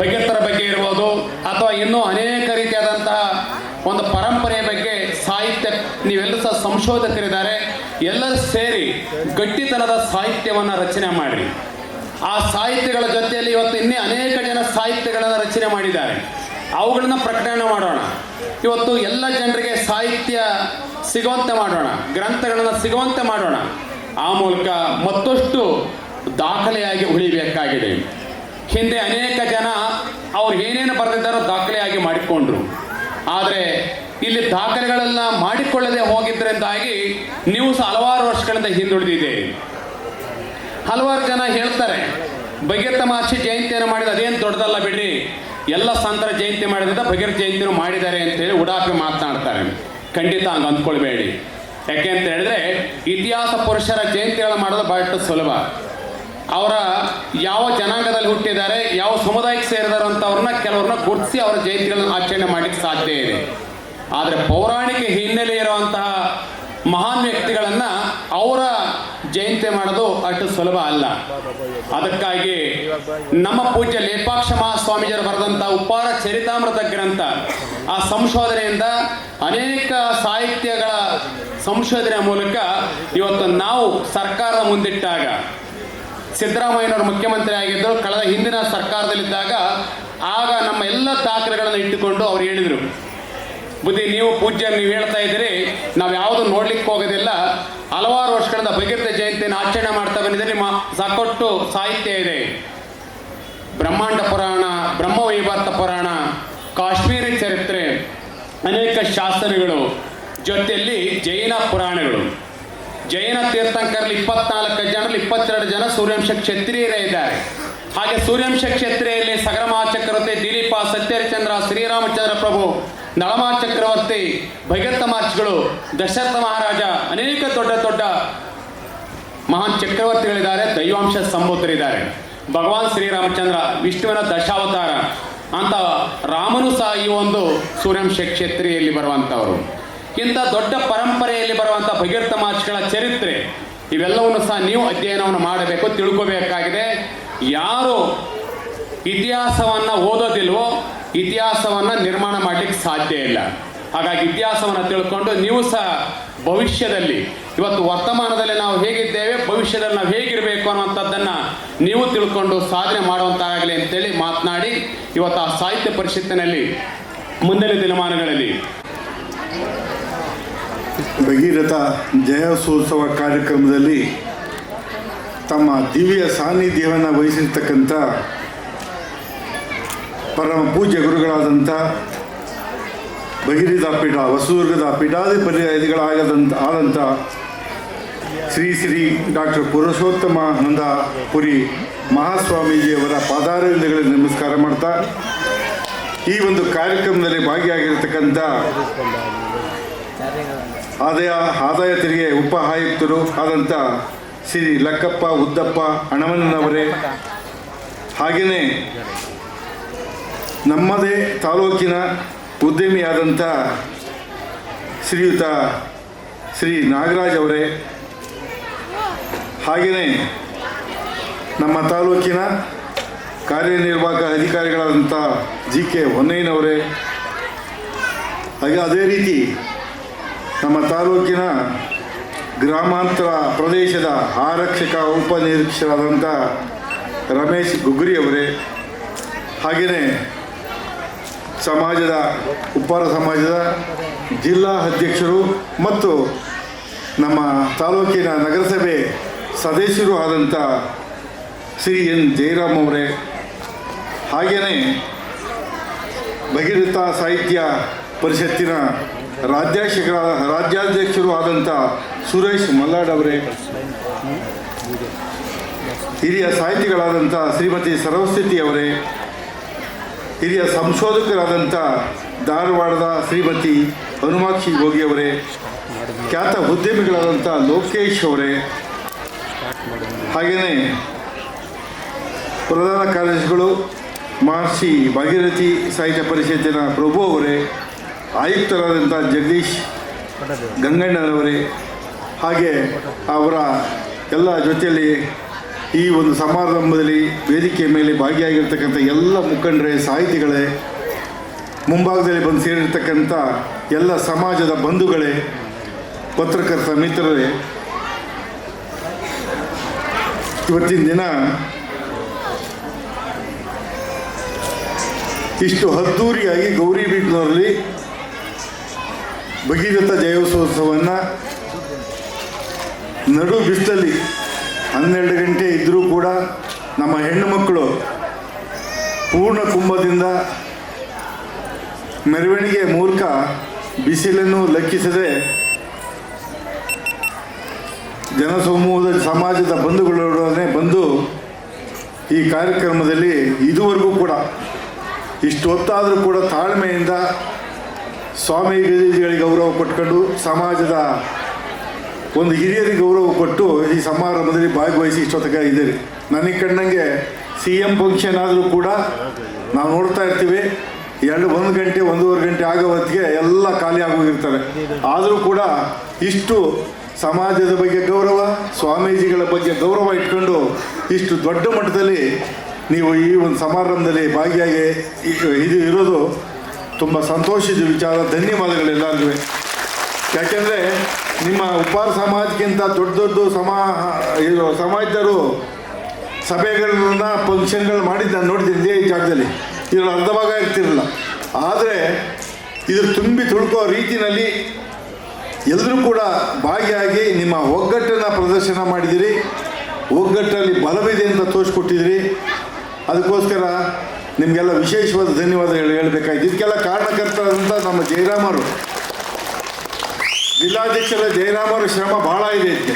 ಭಗೀರಥರ ಬಗ್ಗೆ ಇರ್ಬೋದು ಅಥವಾ ಇನ್ನೂ ಅನೇಕ ರೀತಿಯಾದಂತಹ ಒಂದು ಪರಂಪರೆಯ ಬಗ್ಗೆ ಸಾಹಿತ್ಯ ನೀವೆಲ್ಲ ಸಹ ಸಂಶೋಧಕರಿದ್ದಾರೆ, ಎಲ್ಲರೂ ಸೇರಿ ಗಟ್ಟಿತನದ ಸಾಹಿತ್ಯವನ್ನು ರಚನೆ ಮಾಡಿರಿ. ಆ ಸಾಹಿತ್ಯಗಳ ಜೊತೆಯಲ್ಲಿ ಇವತ್ತು ಇನ್ನೇ ಅನೇಕ ಜನ ಸಾಹಿತ್ಯಗಳನ್ನು ರಚನೆ ಮಾಡಿದ್ದಾರೆ. ಅವುಗಳನ್ನ ಪ್ರಕಟಣೆ ಮಾಡೋಣ. ಇವತ್ತು ಎಲ್ಲ ಜನರಿಗೆ ಸಾಹಿತ್ಯ ಸಿಗುವಂತೆ ಮಾಡೋಣ, ಗ್ರಂಥಗಳನ್ನು ಸಿಗುವಂತೆ ಮಾಡೋಣ. ಆ ಮೂಲಕ ಮತ್ತಷ್ಟು ದಾಖಲೆಯಾಗಿ ಉಳಿಬೇಕಾಗಿದೆ. ಹಿಂದೆ ಅನೇಕ ಜನ ಅವ್ರು ಏನೇನು ಬರೆದಿದ್ದಾರೋ ದಾಖಲೆಯಾಗಿ ಮಾಡಿಕೊಂಡ್ರು. ಆದರೆ ಇಲ್ಲಿ ದಾಖಲೆಗಳೆಲ್ಲ ಮಾಡಿಕೊಳ್ಳದೆ ಹೋಗಿದ್ದರಿಂದಾಗಿ ನೀವು ಸಹ ಹಲವಾರು ವರ್ಷಗಳಿಂದ ಹಿಂದುಳಿದಿದ್ದೀರಿ. ಹಲವಾರು ಜನ ಹೇಳ್ತಾರೆ ಭಗೀರಥ ಮಹರ್ಷಿ ಜಯಂತಿಯನ್ನು ಮಾಡಿದ ಅದೇನು ದೊಡ್ಡದಲ್ಲ ಬಿಡ್ರಿ, ಎಲ್ಲ ಸಂತರ ಜಯಂತಿ ಮಾಡಿದ್ರಿಂದ ಭಗೀರಥ ಜಯಂತಿನೂ ಮಾಡಿದ್ದಾರೆ ಅಂತೇಳಿ ಉಡಾಪಿ ಮಾತನಾಡ್ತಾರೆ. ಖಂಡಿತ ಹಂಗೆ ಅಂದ್ಕೊಳ್ಬೇಡಿ. ಯಾಕೆ ಅಂತ ಹೇಳಿದ್ರೆ ಇತಿಹಾಸ ಪುರುಷರ ಜಯಂತಿಗಳನ್ನು ಮಾಡೋದು ಬಹಳಷ್ಟು ಸುಲಭ. ಅವರ ಯಾವ ಜನಾಂಗದಲ್ಲಿ ಹುಟ್ಟಿದ್ದಾರೆ, ಯಾವ ಸಮುದಾಯಕ್ಕೆ ಸೇರಿದಾರೆ ಅಂತವ್ರನ್ನ ಕೆಲವ್ರನ್ನ ಗುರುತಿಸಿ ಅವರ ಜಯಂತಿಗಳನ್ನು ಆಚರಣೆ ಮಾಡಲಿಕ್ಕೆ ಸಾಧ್ಯ ಇದೆ. ಆದರೆ ಪೌರಾಣಿಕ ಹಿನ್ನೆಲೆ ಇರುವಂತಹ ಮಹಾನ್ ವ್ಯಕ್ತಿಗಳನ್ನು ಅವರ ಜಯಂತಿ ಮಾಡೋದು ಅಷ್ಟು ಸುಲಭ ಅಲ್ಲ. ಅದಕ್ಕಾಗಿ ನಮ್ಮ ಪೂಜ್ಯ ಲೇಪಾಕ್ಷ ಮಹಾಸ್ವಾಮೀಜಿಯರು ಬರೆದಂಥ ಉಪ್ಪಾರ ಚರಿತಾಮೃತ ಗ್ರಂಥ, ಆ ಸಂಶೋಧನೆಯಿಂದ ಅನೇಕ ಸಾಹಿತ್ಯಗಳ ಸಂಶೋಧನೆಯ ಮೂಲಕ ಇವತ್ತು ನಾವು ಸರ್ಕಾರದ ಮುಂದಿಟ್ಟಾಗ, ಸಿದ್ದರಾಮಯ್ಯನವರು ಮುಖ್ಯಮಂತ್ರಿ ಆಗಿದ್ದರು, ಕಳೆದ ಹಿಂದಿನ ಸರ್ಕಾರದಲ್ಲಿದ್ದಾಗ ಆಗ ನಮ್ಮ ಎಲ್ಲ ದಾಖಲೆಗಳನ್ನು ಇಟ್ಟುಕೊಂಡು ಅವ್ರು ಹೇಳಿದರು, ಬುದ್ಧಿ ನೀವು ಪೂಜ್ಯ ನೀವು ಹೇಳ್ತಾ ಇದ್ದೀರಿ, ನಾವು ಯಾವುದು ನೋಡ್ಲಿಕ್ಕೆ ಹೋಗೋದಿಲ್ಲ, ಹಲವಾರು ವರ್ಷಗಳಿಂದ ಭಗೀರಥ ಜಯಂತಿಯನ್ನು ಆಚರಣೆ ಮಾಡ್ತಾ ಬಂದಿದ್ದೀರಿ, ಸಾಕಷ್ಟು ಸಾಹಿತ್ಯ ಇದೆ. ಬ್ರಹ್ಮಾಂಡ ಪುರಾಣ, ಬ್ರಹ್ಮವೈವರ್ತ ಪುರಾಣ, ಕಾಶ್ಮೀರಿ ಚರಿತ್ರೆ, ಅನೇಕ ಶಾಸನಗಳು, ಜೊತೆಯಲ್ಲಿ ಜೈನ ಪುರಾಣಗಳು. ಜೈನ ತೀರ್ಥಂಕರಲ್ಲಿ 24 ಜನರಲ್ಲಿ 22 ಜನ ಸೂರ್ಯವಂಶ ಕ್ಷತ್ರಿಯರೇ ಇದ್ದಾರೆ. ಹಾಗೆ ಸೂರ್ಯವಂಶ ಕ್ಷತ್ರಿಯಲ್ಲಿ ಸಗರಮಾ ಚಕ್ರವರ್ತಿ, ದಿಲೀಪ, ಸತ್ಯಹರಿಶ್ಚಂದ್ರ, ಶ್ರೀರಾಮಚಂದ್ರ ಪ್ರಭು, ನಳಮಾ ಚಕ್ರವರ್ತಿ, ಭಗೀರಥ ಮಹರ್ಷಿಗಳು, ದಶರಥ ಮಹಾರಾಜ, ಅನೇಕ ದೊಡ್ಡ ದೊಡ್ಡ ಮಹಾನ್ ಚಕ್ರವರ್ತಿಗಳಿದ್ದಾರೆ, ದೈವಾಂಶ ಸಂಭೂತರಿದ್ದಾರೆ. ಭಗವಾನ್ ಶ್ರೀರಾಮಚಂದ್ರ ವಿಷ್ಣುವಿನ ದಶಾವತಾರ ಅಂತ ರಾಮನು ಸಹ ಈ ಒಂದು ಸೂರ್ಯವಂಶ ಕ್ಷತ್ರಿಯಲ್ಲಿ ಬರುವಂಥವರು. ಇಂಥ ದೊಡ್ಡ ಪರಂಪರೆಯಲ್ಲಿ ಬರುವಂಥ ಭಗೀರಥ ಮಹರ್ಷಿಗಳ ಚರಿತ್ರೆ ಇವೆಲ್ಲವನ್ನು ಸಹ ನೀವು ಅಧ್ಯಯನವನ್ನು ಮಾಡಬೇಕು, ತಿಳ್ಕೋಬೇಕಾಗಿದೆ. ಯಾರು ಇತಿಹಾಸವನ್ನು ಓದೋದಿಲ್ವೋ ಇತಿಹಾಸವನ್ನು ನಿರ್ಮಾಣ ಮಾಡಲಿಕ್ಕೆ ಸಾಧ್ಯ ಇಲ್ಲ. ಹಾಗಾಗಿ ಇತಿಹಾಸವನ್ನು ತಿಳ್ಕೊಂಡು ನೀವು ಸಹ ಭವಿಷ್ಯದಲ್ಲಿ, ಇವತ್ತು ವರ್ತಮಾನದಲ್ಲಿ ನಾವು ಹೇಗಿದ್ದೇವೆ, ಭವಿಷ್ಯದಲ್ಲಿ ನಾವು ಹೇಗಿರಬೇಕು ಅನ್ನುವಂಥದ್ದನ್ನು ನೀವು ತಿಳ್ಕೊಂಡು ಸಾಧನೆ ಮಾಡುವಂತಾಗಲಿ ಅಂತೇಳಿ ಮಾತನಾಡಿ, ಇವತ್ತು ಆ ಸಾಹಿತ್ಯ ಪರಿಷತ್ತಿನಲ್ಲಿ ಮುಂದಿನ ದಿನಮಾನಗಳಲ್ಲಿ ಭಗೀರಥ ಜಯೋತ್ಸವ ಕಾರ್ಯಕ್ರಮದಲ್ಲಿ ತಮ್ಮ ದಿವ್ಯ ಸಾನ್ನಿಧ್ಯವನ್ನು ವಹಿಸಿರ್ತಕ್ಕಂಥ ಪರಮ ಪೂಜ್ಯ ಗುರುಗಳಾದಂಥ ಭಗೀರಥ ಪೀಠ ಹೊಸದುರ್ಗದ ಪೀಠಾಧಿಪತಿಗಳಾದಂಥ ಶ್ರೀ ಶ್ರೀ ಡಾಕ್ಟರ್ ಪುರುಷೋತ್ತಮಾನಂದ ಪುರಿ ಮಹಾಸ್ವಾಮೀಜಿಯವರ ಪಾದಾರವಿಂದಗಳಿಗೆ ನಮಸ್ಕಾರ ಮಾಡ್ತಾ, ಈ ಒಂದು ಕಾರ್ಯಕ್ರಮದಲ್ಲಿ ಭಾಗಿಯಾಗಿರ್ತಕ್ಕಂಥ ಆದಾಯ ತೆರಿಗೆ ಉಪ ಆಯುಕ್ತರು ಆದಂಥ ಶ್ರೀ ಲಕ್ಕಪ್ಪ ಉದ್ದಪ್ಪ ಹಣಮನ್ನವರೇ, ಹಾಗೆಯೇ ನಮ್ಮದೇ ತಾಲೂಕಿನ ಉದ್ಯಮಿಯಾದಂಥ ಶ್ರೀಯುತ ಶ್ರೀ ನಾಗರಾಜ್ ಅವರೇ, ಹಾಗೆಯೇ ನಮ್ಮ ತಾಲೂಕಿನ ಕಾರ್ಯನಿರ್ವಾಹಕ ಅಧಿಕಾರಿಗಳಾದಂಥ JK ಹೊನ್ನಯ್ಯನವರೇ, ಹಾಗೆ ಅದೇ ರೀತಿ ನಮ್ಮ ತಾಲೂಕಿನ ಗ್ರಾಮಾಂತರ ಪ್ರದೇಶದ ಆರಕ್ಷಕ ಉಪನಿರೀಕ್ಷಕರಾದಂಥ ರಮೇಶ್ ಗುಗ್ರಿಯವರೇ, ಹಾಗೆಯೇ ಉಪ್ಪಾರ ಸಮಾಜದ ಜಿಲ್ಲಾ ಅಧ್ಯಕ್ಷರು ಮತ್ತು ನಮ್ಮ ತಾಲೂಕಿನ ನಗರಸಭೆ ಸದಸ್ಯರು ಆದಂಥ ಶ್ರೀ ಎನ್ ಜಯರಾಮ್ ಅವರೇ, ಹಾಗೆಯೇ ಭಗೀರಥ ಸಾಹಿತ್ಯ ಪರಿಷತ್ತಿನ ರಾಜ್ಯಾಧ್ಯಕ್ಷರು ಆದಂಥ ಸುರೇಶ್ ಮಲ್ಲಾಡ್ ಅವರೇ, ಹಿರಿಯ ಸಾಹಿತಿಗಳಾದಂಥ ಶ್ರೀಮತಿ ಸರಸ್ವತಿ ಅವರೇ, ಹಿರಿಯ ಸಂಶೋಧಕರಾದಂಥ ಧಾರವಾಡದ ಶ್ರೀಮತಿ ಹನುಮಾಕ್ಷಿ ಗೋಗಿ ಅವರೇ, ಖ್ಯಾತ ಉದ್ಯಮಿಗಳಾದಂಥ ಲೋಕೇಶ್ ಅವರೇ, ಹಾಗೆಯೇ ಪ್ರಧಾನ ಕಾರ್ಯದರ್ಶಿಗಳು ಮಹರ್ಷಿ ಭಾಗೀರಥಿ ಸಾಹಿತ್ಯ ಪರಿಷತ್ತಿನ ಪ್ರಭು ಅವರೇ, ಆಯುಕ್ತರಾದಂಥ ಜಗದೀಶ್ ಗಂಗಣ್ಣನವರೇ, ಹಾಗೆ ಅವರ ಎಲ್ಲ ಜೊತೆಯಲ್ಲಿ ಈ ಒಂದು ಸಮಾರಂಭದಲ್ಲಿ ವೇದಿಕೆಯ ಮೇಲೆ ಭಾಗಿಯಾಗಿರ್ತಕ್ಕಂಥ ಎಲ್ಲ ಮುಖಂಡರೇ, ಸಾಹಿತಿಗಳೇ, ಮುಂಭಾಗದಲ್ಲಿ ಬಂದು ಸೇರಿರ್ತಕ್ಕಂಥ ಎಲ್ಲ ಸಮಾಜದ ಬಂಧುಗಳೇ, ಪತ್ರಕರ್ತ ಮಿತ್ರರೇ, ಇವತ್ತಿನ ದಿನ ಇಷ್ಟು ಅದ್ದೂರಿಯಾಗಿ ಗೌರಿಬಿದನೂರಲ್ಲಿ ಭಗೀರಥ ಜಯೋತ್ಸವವನ್ನು ನಡು ಬಿಸಿಲಲ್ಲಿ 12 ಗಂಟೆ ಇದ್ದರೂ ಕೂಡ ನಮ್ಮ ಹೆಣ್ಣು ಮಕ್ಕಳು ಪೂರ್ಣ ಕುಂಭದಿಂದ ಮೆರವಣಿಗೆ ಮೂಲಕ ಬಿಸಿಲನ್ನು ಲೆಕ್ಕಿಸದೆ ಜನಸಮೂಹದ ಸಮಾಜದ ಬಂಧುಗಳೊಡನೆ ಬಂದು ಈ ಕಾರ್ಯಕ್ರಮದಲ್ಲಿ ಇದುವರೆಗೂ ಕೂಡ ಇಷ್ಟು ಹೊತ್ತಾದರೂ ಕೂಡ ತಾಳ್ಮೆಯಿಂದ ಸ್ವಾಮೀಜಿಗಳಿಗೆ ಗೌರವ ಕೊಟ್ಕೊಂಡು ಸಮಾಜದ ಒಂದು ಹಿರಿಯರಿಗೆ ಗೌರವ ಕೊಟ್ಟು ಈ ಸಮಾರಂಭದಲ್ಲಿ ಭಾಗವಹಿಸಿ ಇಷ್ಟೊತ್ತಿಗೆ ಇದ್ದೀರಿ. ನನಗೆ ಕಂಡಂಗೆ CM ಫಂಕ್ಷನ್ ಆದರೂ ಕೂಡ ನಾವು ನೋಡ್ತಾ ಇರ್ತೀವಿ, 1 ಗಂಟೆ 1.5 ಗಂಟೆ ಆಗೋ ಹೊತ್ತಿಗೆ ಎಲ್ಲ ಖಾಲಿ ಆಗೋಗಿರ್ತಾರೆ. ಆದರೂ ಕೂಡ ಇಷ್ಟು ಸಮಾಜದ ಬಗ್ಗೆ ಗೌರವ, ಸ್ವಾಮೀಜಿಗಳ ಬಗ್ಗೆ ಗೌರವ ಇಟ್ಕೊಂಡು ಇಷ್ಟು ದೊಡ್ಡ ಮಟ್ಟದಲ್ಲಿ ನೀವು ಈ ಒಂದು ಸಮಾರಂಭದಲ್ಲಿ ಭಾಗಿಯಾಗಿ ಇದು ಇರೋದು ತುಂಬ ಸಂತೋಷದ ವಿಚಾರ. ಧನ್ಯವಾದಗಳೆಲ್ಲರಿಗೂ. ಯಾಕೆಂದರೆ ನಿಮ್ಮ ಉಪ್ಪಾರ ಸಮಾಜಕ್ಕಿಂತ ದೊಡ್ಡ ಸಮಾಜದವರು ಸಭೆಗಳನ್ನ ಫಂಕ್ಷನ್ಗಳು ಮಾಡಿದ್ದು ನಾನು ನೋಡಿದ್ದೀನಿ ಇದೇ ಜಾಗದಲ್ಲಿ. ಇದರ ಅರ್ಧ ಭಾಗ ಇರ್ತಿರಲಿಲ್ಲ. ಆದರೆ ಇದ್ರ ತುಂಬಿ ತುಳುಕೋ ರೀತಿಯಲ್ಲಿ ಎಲ್ಲರೂ ಕೂಡ ಭಾಗಿಯಾಗಿ ನಿಮ್ಮ ಒಗ್ಗಟ್ಟನ್ನು ಪ್ರದರ್ಶನ ಮಾಡಿದಿರಿ. ಒಗ್ಗಟ್ಟಲ್ಲಿ ಬಲವಿದೆ ಅಂತ ತೋರಿಸ್ಕೊಟ್ಟಿದ್ದೀರಿ. ಅದಕ್ಕೋಸ್ಕರ ನಿಮಗೆಲ್ಲ ವಿಶೇಷವಾದ ಧನ್ಯವಾದಗಳು ಹೇಳಬೇಕಾಯ್ತು. ಇದಕ್ಕೆಲ್ಲ ಕಾರಣಕರ್ತರಾದಂಥ ನಮ್ಮ ಜಯರಾಮರು, ಜಿಲ್ಲಾಧ್ಯಕ್ಷರ ಜಯರಾಮರ ಶ್ರಮ ಭಾಳ ಇದೆ. ಇದಕ್ಕೆ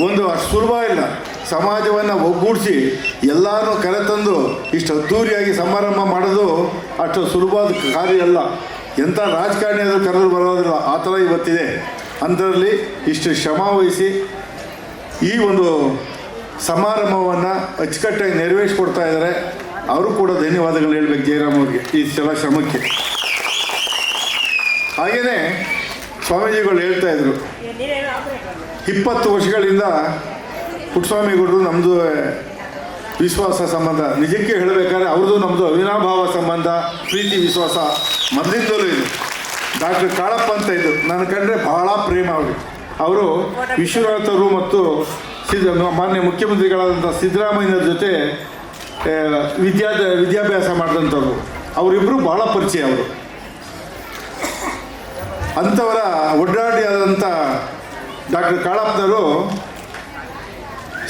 ಒಂದು ಅಷ್ಟು ಸುಲಭ ಇಲ್ಲ. ಸಮಾಜವನ್ನು ಒಗ್ಗೂಡಿಸಿ ಎಲ್ಲರೂ ಕರೆತಂದು ಇಷ್ಟು ಅದ್ದೂರಿಯಾಗಿ ಸಮಾರಂಭ ಮಾಡೋದು ಅಷ್ಟು ಸುಲಭವಾದ ಕಾರ್ಯ ಅಲ್ಲ. ಎಂಥ ರಾಜಕಾರಣಿ ಆದರೂ ಕರೆದು ಬರೋದಿಲ್ಲ, ಆ ಥರ ಇವತ್ತಿದೆ. ಅಂಥದ್ರಲ್ಲಿ ಇಷ್ಟು ಶ್ರಮ ವಹಿಸಿ ಈ ಒಂದು ಸಮಾರಂಭವನ್ನು ಅಚ್ಚುಕಟ್ಟಾಗಿ ನೆರವೇರಿಸ್ಕೊಡ್ತಾ ಇದ್ದಾರೆ. ಅವರು ಕೂಡ ಧನ್ಯವಾದಗಳು ಹೇಳ್ಬೇಕು ಜಯರಾಮ್ ಅವ್ರಿಗೆ ಈ ಸಲ ಶ್ರಮಕ್ಕೆ. ಹಾಗೆಯೇ ಸ್ವಾಮೀಜಿಗಳು ಹೇಳ್ತಾಯಿದ್ರು, 20 ವರ್ಷಗಳಿಂದ ಪುಟ್ಟಸ್ವಾಮಿಗೌಡರು ನಮ್ಮದು ವಿಶ್ವಾಸ ಸಂಬಂಧ. ನಿಜಕ್ಕೆ ಹೇಳಬೇಕಾದ್ರೆ ಅವ್ರದ್ದು ನಮ್ಮದು ಅವಿನಾಭಾವ ಸಂಬಂಧ, ಪ್ರೀತಿ ವಿಶ್ವಾಸ ಮೊದಲಿಂದಲೂ ಇದು. ಡಾಕ್ಟರ್ ಕಾಳಪ್ಪ ಅಂತ ಇದ್ದು ನನ್ನ ಕಂಡ್ರೆ ಭಾಳ ಪ್ರೇಮ ಅವ್ರಿಗೆ. ಅವರು ವಿಶ್ವನಾಥರು ಮತ್ತು ಮಾನ್ಯ ಮುಖ್ಯಮಂತ್ರಿಗಳಾದಂಥ ಸಿದ್ದರಾಮಯ್ಯನವ್ರ ಜೊತೆ ವಿದ್ಯಾಭ್ಯಾಸ ಮಾಡಿದಂಥವ್ರು. ಅವರಿಬ್ಬರು ಭಾಳ ಪರಿಚಯ. ಅವರು ಅಂಥವರ ಒಡ್ಡಾಡಿಯಾದಂಥ ಡಾಕ್ಟರ್ ಕಾಳಪ್ಪನವರು